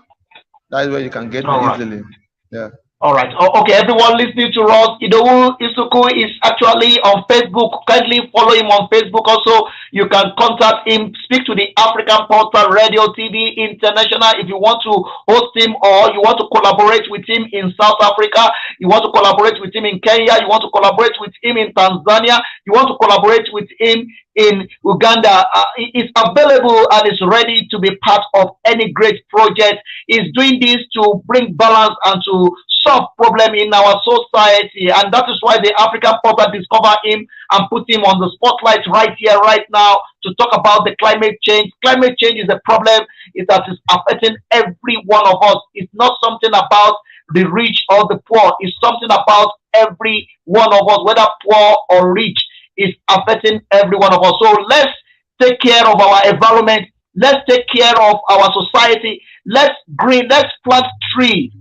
Speaker 3: That is where you can get me easily. Yeah.
Speaker 2: All right. Okay, everyone listening to us, IDOWU ESUKU is actually on Facebook. Kindly follow him on Facebook. Also, you can contact him, speak to the African Portal Radio TV International if you want to host him, or you want to collaborate with him in South Africa, you want to collaborate with him in Kenya, you want to collaborate with him in Tanzania, you want to collaborate with him in Uganda. It's available and is ready to be part of any great project. He's doing this to bring balance and to solve problem in our society, and that is why the African Portal discovered him and put him on the spotlight right here, right now, to talk about the climate change. Climate change is a problem that is affecting every one of us. It's not something about the rich or the poor. It's something about every one of us, whether poor or rich. It's affecting every one of us. So let's take care of our environment. Let's take care of our society. Let's plant trees.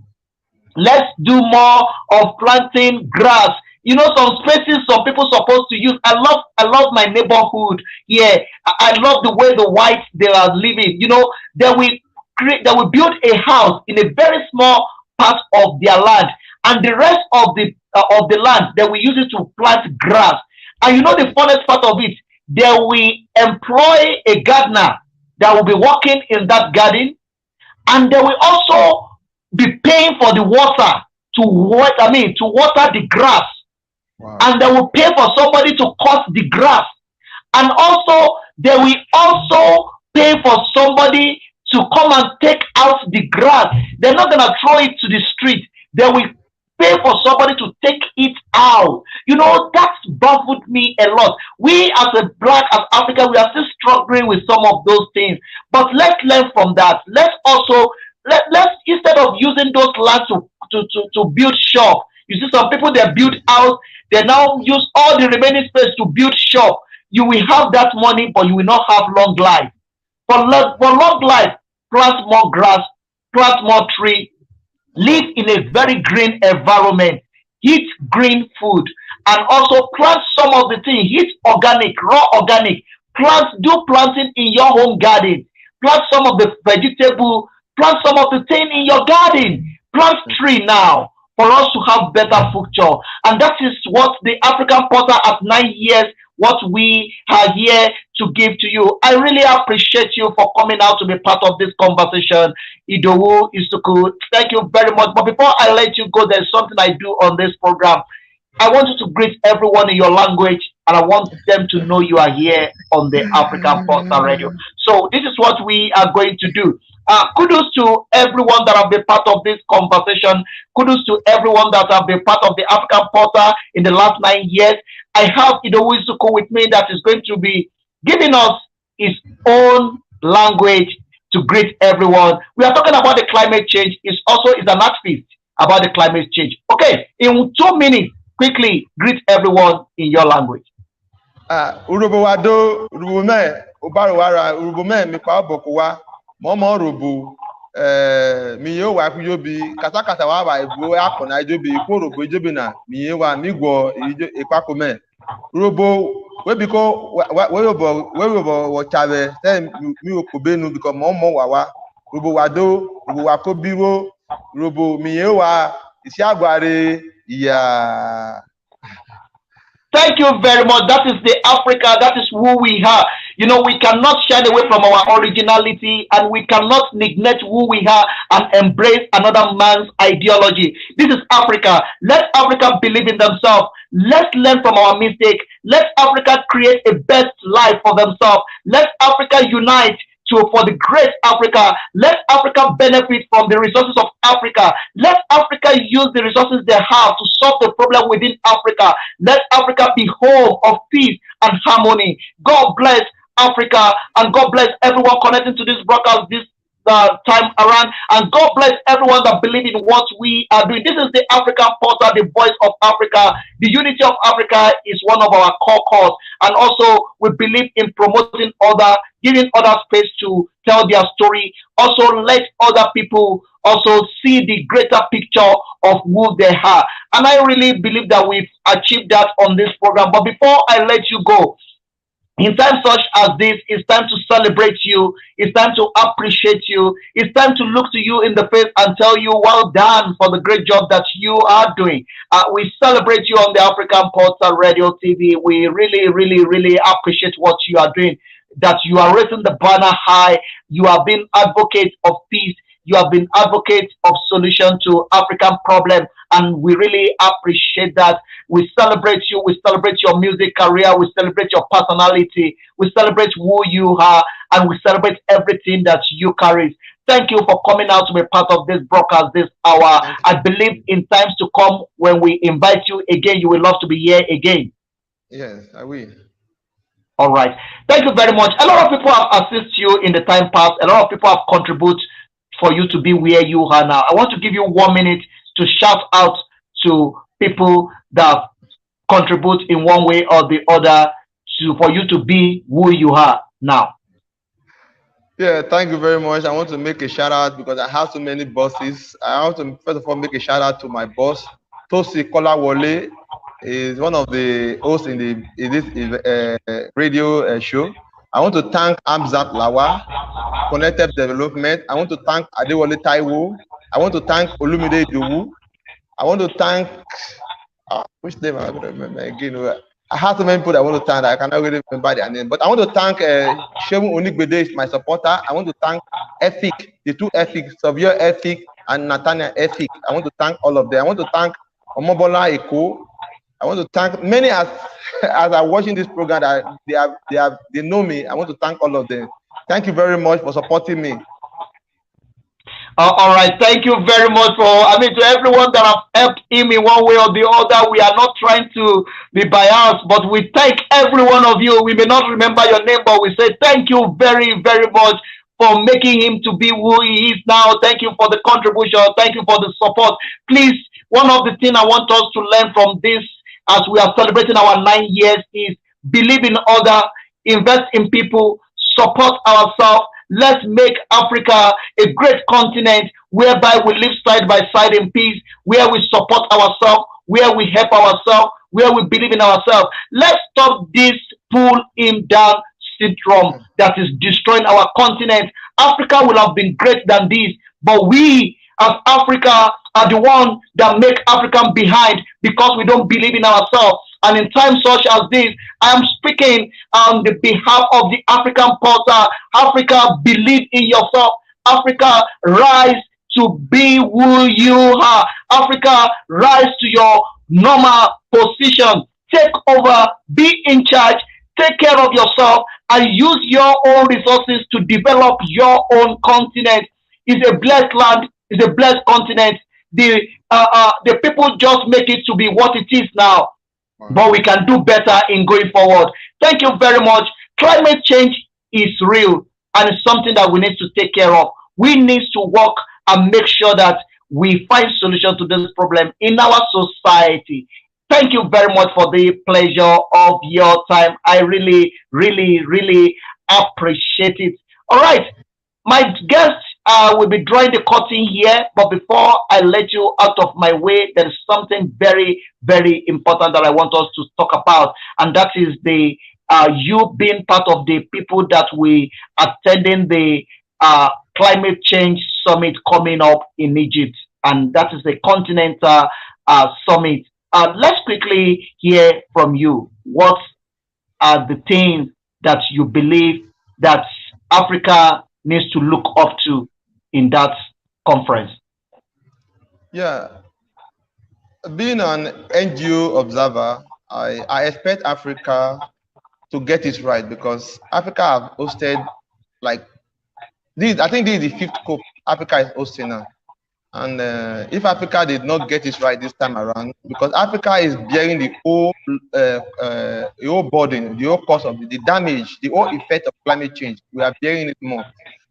Speaker 2: Let's do more of planting grass. You know, some spaces some people supposed to use. I love my neighborhood here. I love the way the whites they are living. You know, they will build a house in a very small part of their land, and the rest of the of the land, they will use it to plant grass. And you know the funnest part of it, they will employ a gardener that will be working in that garden, and they will also be paying for the water to water the grass. Wow. And they will pay for somebody to cut the grass. And also, they will also pay for somebody to come and take out the grass. They're not going to throw it to the street. They will pay for somebody to take it out. You know, that's baffled me a lot. We as Africa, we are still struggling with some of those things. But let's learn from that. Let's instead of using those lands to build shop. You see some people, they build house, they now use all the remaining space to build shop. You will have that money, but you will not have long life. For long life, plant more grass, plant more tree, live in a very green environment, eat green food, and also plant some of the things, eat organic, raw organic, do planting in your home garden, plant some of the vegetable, plant some of the thing in your garden, plant tree now for us to have better future. And that is what the African Portal at 9 years, what we are here to give to you. I really appreciate you for coming out to be part of this conversation. IDOWU ESUKU, thank you very much. But before I let you go, there's something I do on this program. I want you to greet everyone in your language, and I want them to know you are here on the African Portal Radio. So this is what we are going to do. Kudos to everyone that have been part of this conversation. Kudos to everyone that have been part of the African Portal in the last 9 years. I have IDOWU ESUKU with me that is going to be giving us his own language to greet everyone. We are talking about the climate change. It's also is an activist about the climate change. Okay, in 2 minutes, quickly greet everyone in your language.
Speaker 3: Urubowado, Urubume, Ubaruwara, Urubume, Mikwa Bokuwa, Momo Rubu, Miyo Wakuyobi, Katakata Wawa, Ibu Akona Ijobi, Kurubu Jobina, Miyewa, Migo, Ipakome, Urubo, Webiko, Webo, Chave, then Miu Kubenu, because Momo Wawa, Urubowado, Uruwakobiwo, Rubu, Miyewa, Isiagware, yeah.
Speaker 2: Thank you very much. That is the Africa. That is who we are. You know, we cannot shy away from our originality, and we cannot neglect who we are and embrace another man's ideology. This is Africa. Let Africa believe in themselves. Let's learn from our mistake. Let Africa create a best life for themselves. Let Africa unite for the great Africa. Let Africa benefit from the resources of Africa. Let Africa use the resources they have to solve the problem within Africa. Let Africa be home of peace and harmony. God bless Africa, and God bless everyone connecting to this broadcast this time around, and God bless everyone that believes in what we are doing. This is the African Portal, the voice of Africa. The unity of Africa is one of our core cause, and also we believe in promoting giving other space to tell their story. Also, let other people also see the greater picture of who they are. And I really believe that we've achieved that on this program. But before I let you go, in times such as this, it's time to celebrate you. It's time to appreciate you. It's time to look to you in the face and tell you, well done for the great job that you are doing. We celebrate you on the African Portal Radio TV. We really, really, really appreciate what you are doing, that you are raising the banner high. You have been advocate of peace. You have been advocate of solution to African problem, and we really appreciate that. We celebrate you. We celebrate your music career. We celebrate your personality. We celebrate who you are, and we celebrate everything that you carry. Thank you for coming out to be part of this broadcast this hour. I believe in times to come, when we invite you again, you will love to be here again.
Speaker 3: Yes, I will.
Speaker 2: All right. Thank you very much. A lot of people have assisted you in the time past. A lot of people have contributed for you to be where you are now. I want to give you 1 minute to shout out to people that contribute in one way or the other for you to be who you are now.
Speaker 3: Yeah, thank you very much. I want to make a shout out because I have so many bosses. I want to first of all make a shout out to my boss, Tosi Kolawole. Is one of the hosts in this radio show. I want to thank Amzat Lawa, Connected Development. I want to thank Adewale Taiwo. I want to thank Olumide Idowu. I want to thank which name I'm going to remember again? I have so many people that I want to thank that I cannot really remember their name. But I want to thank Shehu Onigbede is my supporter. I want to thank Ethic, the two Ethic, Xavier Ethic and Nathaniel Ethic. I want to thank all of them. I want to thank Omobola Eko. I want to thank many as I'm watching this program that they know me. I want to thank all of them. Thank you very much for supporting me.
Speaker 2: All right, thank you very much to everyone that have helped him in one way or the other. We are not trying to be biased, but we thank every one of you. We may not remember your name, but we say thank you very, very much for making him to be who he is now. Thank you for the contribution. Thank you for the support. Please, one of the things I want us to learn from this as we are celebrating our 9 years is believe in other, invest in people, support ourselves. Let's make Africa a great continent whereby we live side by side in peace, where we support ourselves, where we help ourselves, where we believe in ourselves. Let's stop this pull him down syndrome that is destroying our continent. Africa will have been greater than this, but we as Africa are the one that make African behind because we don't believe in ourselves. And in times such as this, I am speaking on the behalf of the African portal. Africa, believe in yourself. Africa, rise to be who you are. Africa, rise to your normal position. Take over, be in charge, take care of yourself, and use your own resources to develop your own continent. It's a blessed land, it's a blessed continent. The people just make it to be what it is now. But we can do better in going forward. Thank you very much. Climate change is real and it's something that we need to take care of. We need to work and make sure that we find solution to this problem in our society. Thank you very much for the pleasure of your time. I really, really, really appreciate it. All right. My guest will be drawing the curtain here, but before I let you out of my way, there is something very, very important that I want us to talk about, and that is the you being part of the people that we attending the climate change summit coming up in Egypt, and that is the continental summit. Let's quickly hear from you. What are the things that you believe that Africa needs to look up to in that conference?
Speaker 3: Yeah, being an NGO observer, I expect Africa to get it right because Africa have hosted like this. I think this is the 5th COP Africa is hosting now. And if Africa did not get it right this time around, because Africa is bearing the whole burden, the whole cost of the damage, the whole effect of climate change, we are bearing it more.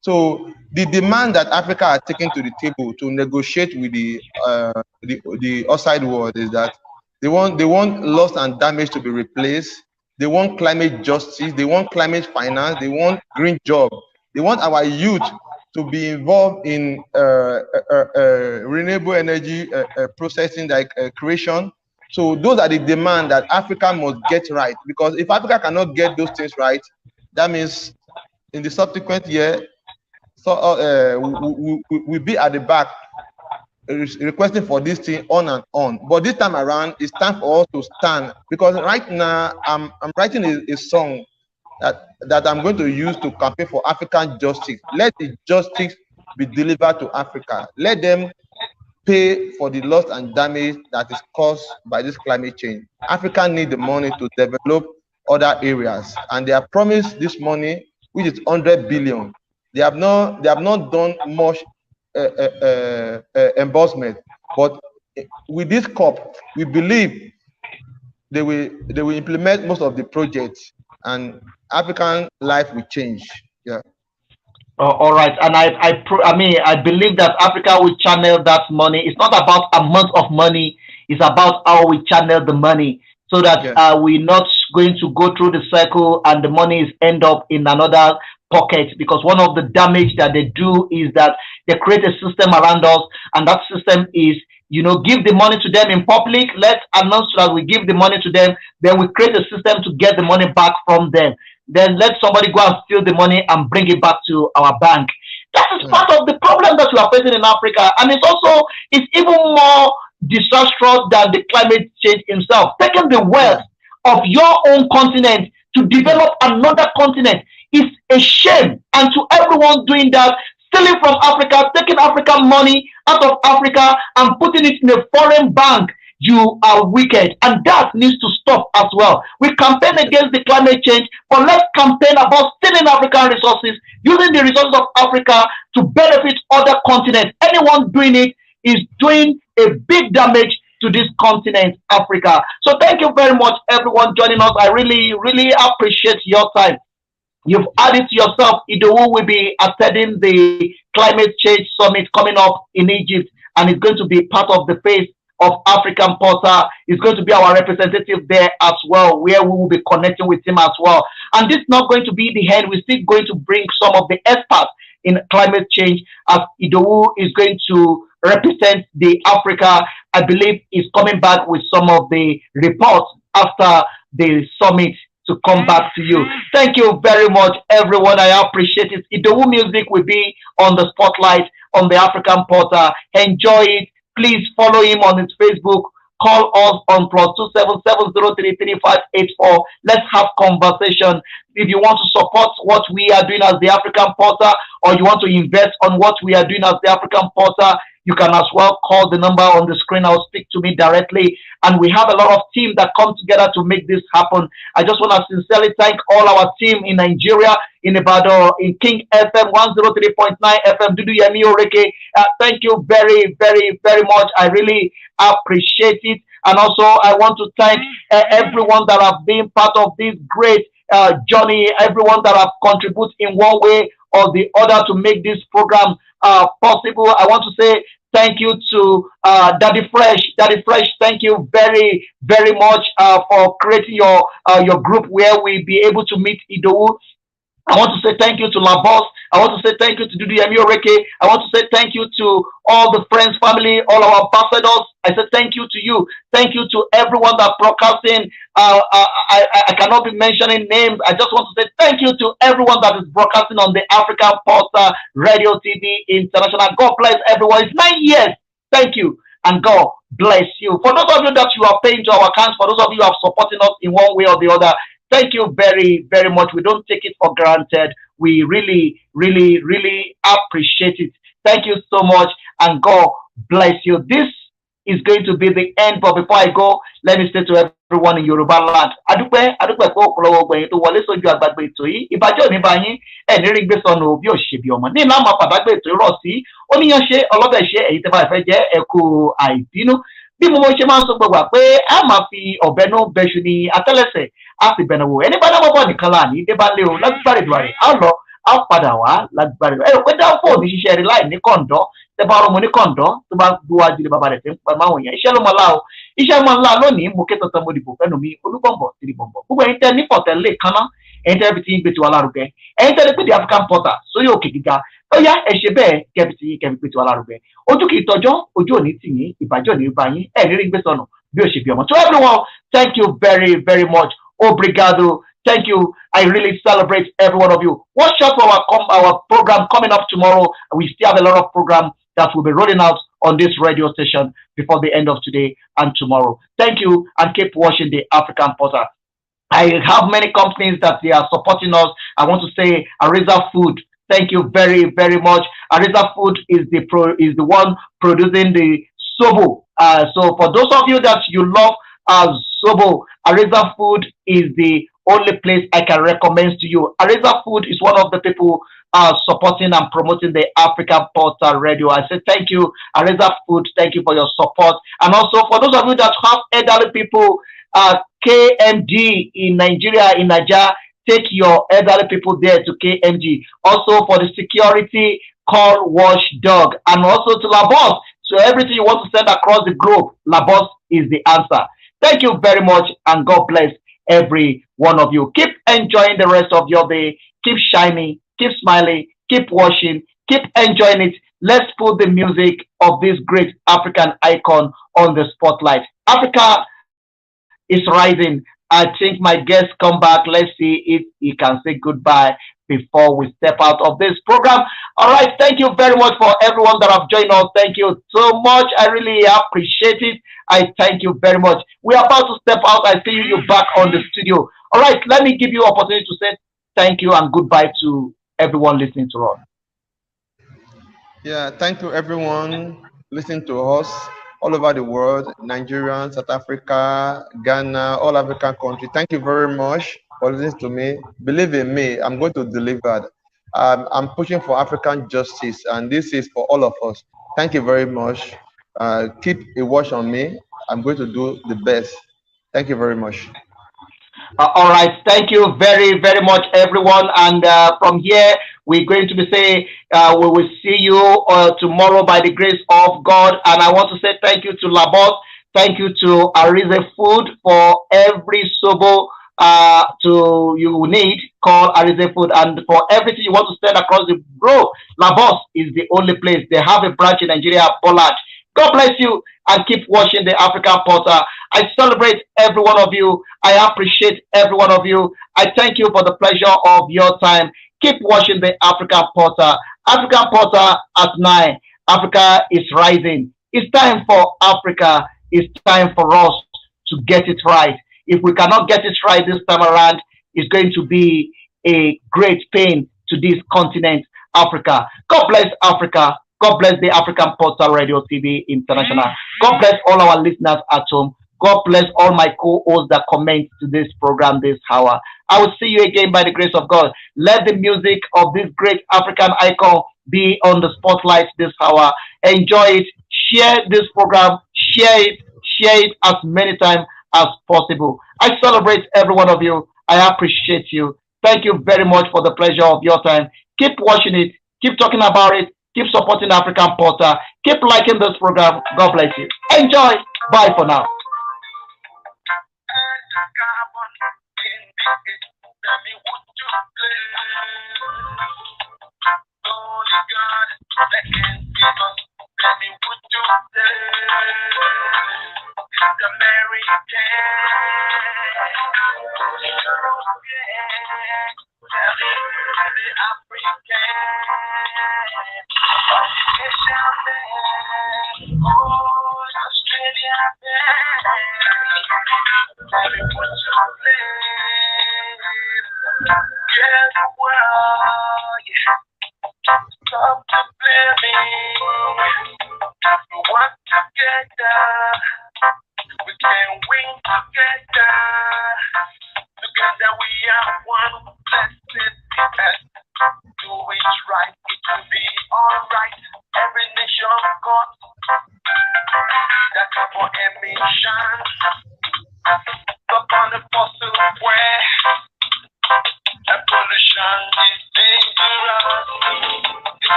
Speaker 3: So the demand that Africa are taking to the table to negotiate with the outside world is that they want loss and damage to be replaced. They want climate justice. They want climate finance. They want green job. They want our youth to be involved in renewable energy processing, like creation. So those are the demands that Africa must get right. Because if Africa cannot get those things right, that means in the subsequent year, we'll be at the back requesting for this thing on and on. But this time around, it's time for us to stand. Because right now, I'm writing a song that I'm going to use to campaign for African justice. Let the justice be delivered to Africa. Let them pay for the loss and damage that is caused by this climate change. Africa needs the money to develop other areas, and they have promised this money, which is 100 billion. They have not done much embossment, but with this COP, we believe they will implement most of the projects, and African life will change. Yeah.
Speaker 2: All right, and I believe that Africa will channel that money. It's not about amount of money; it's about how we channel the money, so that we're not going to go through the cycle and the money is end up in another pocket. Because one of the damage that they do is that they create a system around us, and that system is, give the money to them in public. Let's announce that we give the money to them. Then we create a system to get the money back from them. Then let somebody go and steal the money and bring it back to our bank. That is part of the problem that we are facing in Africa. And it's even more disastrous than the climate change himself. Taking the wealth of your own continent to develop another continent is a shame. And to everyone doing that, stealing from Africa, taking African money out of Africa and putting it in a foreign bank, you are wicked. And that needs to stop as well. We campaign against the climate change, but let's campaign about stealing African resources, using the resources of Africa to benefit other continents. Anyone doing it is doing a big damage to this continent, Africa. So thank you very much, everyone joining us. I really, really appreciate your time. You've added to yourself, IDOWU will be attending the climate change summit coming up in Egypt, and it's going to be part of the face of African Porter. Is going to be our representative there as well, where we will be connecting with him as well. And this is not going to be the end. We're still going to bring some of the experts in climate change, as IDOWU is going to represent the Africa. I believe is coming back with some of the reports after the summit to come back to you. Thank you very much, everyone. I appreciate it. IDOWU music will be on the spotlight on the African Porter. Enjoy it. Please follow him on his Facebook. Call us on +277033584. Let's have conversation. If you want to support what we are doing as the African Porter, or you want to invest on what we are doing as the African Porter, you can as well call the number on the screen. I'll speak to me directly. And we have a lot of team that come together to make this happen. I just want to sincerely thank all our team in Nigeria, in Ibadan, in King FM 103.9 FM, Dudu Yemi Oreke. Thank you very, very, very much. I really appreciate it. And also, I want to thank everyone that have been part of this great journey, everyone that have contributed in one way or the other to make this program possible. I want to say thank you to Daddy Fresh. Daddy Fresh, thank you very, very much for creating your group where we'll be able to meet IDOWU. I want to say thank you to La Boss. I want to say thank you to Dudu Yemi Oreke. I want to say thank you to all the friends, family, all our ambassadors. I say thank you to you. Thank you to everyone that broadcasting. I cannot be mentioning names. I just want to say thank you to everyone that is broadcasting on the African Porter Radio TV International. God bless everyone. It's 9 years. Thank you. And God bless you. For those of you that you are paying to our accounts, for those of you who are supporting us in one way or the other, thank you very, very much. We don't take it for granted. We really, really, really appreciate it. Thank you so much, and God bless you. This is going to be the end, but before I go, let me say to everyone in Yoruba land, adúpẹ́ kó ọ̀pọ̀lọpọ̀ ọgbẹ̀yìn tó wọlé sójú àgbàgbé ètò yìí. Ìbàjẹ́ òní bá yín ẹ̀ní rí gbé sọnù òbí òṣèbí ọmọ. Ní ìlànà àpàdàgbé ètò ìrọ̀ sí, oníyanṣe ọlọ́bẹ̀ ṣe èyí tẹ́ bá fẹ́ jẹ́ ẹ̀kú àìbínú. Bí mo ṣe máa ń sọ gbogbo pé a máa fi ọ̀bẹ náà bẹṣu ní atẹ́lẹsẹ̀, a sì bẹ̀rẹ̀ wò. Ẹni bá dáwọ́ bọ̀ nìkan láàní dé bá lé o lágbára ìdúrà rẹ̀ á lọ á padà wá lágbára ìdúrà. Ẹ rò pé dáwọ́ ní ṣiṣẹ́ rẹ̀ láì ní kọ̀ǹdọ́. Tẹ́ bá rọmọ ní kọ̀ǹdọ́ tó bá gbówájú lé bàbá rẹ̀ tẹ́ ń pa máwọn èèyàn. Iṣẹ́ ló mọ lá o. Iṣẹ́ mọ ńlá lónìí mo ké tọ́tọ́ mo dìbò fẹ́nu mi olúbọ̀nbọ̀ tìrì bọ̀nbọ̀. Gbogbo ẹ̀yin tẹ́ ní pọ̀tẹ́ lè kaná. Ẹ̀yin tẹ́ fi ti ń gbé tiwa lárugẹ. Ẹ̀yin tẹ́ lè pè the African Porter sórí òkè gíga. Ó yá ẹ ṣe bẹ́ẹ̀ kẹ́bi ti kẹ́bi pé tiwa lárugẹ. Ojú kì í tọjọ́, ojú òní tì yín, ìbàjẹ́ òní bá yín, ẹ̀ ní rí gbé sọnù bí ó ṣe bí ọmọ. To everyone, thank you very, very much. Obrigado. Thank you. I really celebrate every one of you. Watch out for our program coming up tomorrow. We still have a lot of program that will be rolling out on this radio station before the end of today and tomorrow. Thank you, and keep watching the African Porter. I have many companies that they are supporting us. I want to say Ariza Food. Thank you very, very much. Ariza Food is the one producing the Sobo. So for those of you that you love Sobo, Ariza Food is the only place I can recommend to you. Ariza Food is one of the people supporting and promoting the African Porter Radio. I say thank you, Ariza Food. Thank you for your support. And also for those of you that have elderly people, KMG in Nigeria, in Nigeria, take your elderly people there to KMG. Also for the security, call Watchdog. And also to Labos. So everything you want to send across the globe, Labos is the answer. Thank you very much, and God bless every one of you. Keep enjoying the rest of your day. Keep shining, keep smiling, keep watching, keep enjoying it. Let's put the music of this great African icon on the spotlight. Africa is rising. I think my guest come back. Let's see if he can say goodbye before we step out of this program. All right, thank you very much for everyone that have joined us. Thank you so much. I really appreciate it. I thank you very much. We are about to step out. I see you back on the studio. All right, let me give you opportunity to say thank you and goodbye to everyone listening to us.
Speaker 3: Yeah, thank you everyone listening to us all over the world, Nigeria, South Africa, Ghana, all African countries. Thank you very much for listening to me. Believe in me, I'm going to deliver. I'm pushing for African justice, and this is for all of us. Thank you very much. Keep a watch on me. I'm going to do the best. Thank you very much.
Speaker 2: All right. Thank you very, very much, everyone. And from here, we're going to be saying we will see you tomorrow by the grace of God. And I want to say thank you to Labos. Thank you to Arize Food for every sobo to you need. Call Arize Food. And for everything you want to send across the globe, Labos is the only place. They have a branch in Nigeria, Poland. God bless you and keep watching the African Portal. I celebrate every one of you. I appreciate every one of you. I thank you for the pleasure of your time. Keep watching the African Portal. African Portal at 9. Africa is rising. It's time for Africa. It's time for us to get it right. If we cannot get it right this time around, it's going to be a great pain to this continent, Africa. God bless Africa. God bless the African Portal Radio TV International. God bless all our listeners at home. God bless all my co-hosts that comment to this program this hour. I will see you again by the grace of God. Let the music of this great African icon be on the spotlight this hour. Enjoy it. Share this program. Share it as many times as possible. I celebrate every one of you. I appreciate you. Thank you very much for the pleasure of your time. Keep watching it. Keep talking about it. Keep supporting African Portal. Keep liking this program. God bless you. Enjoy. Bye for now.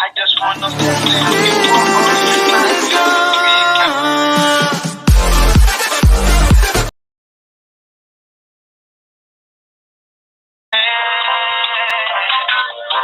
Speaker 1: I just wanna say thank you.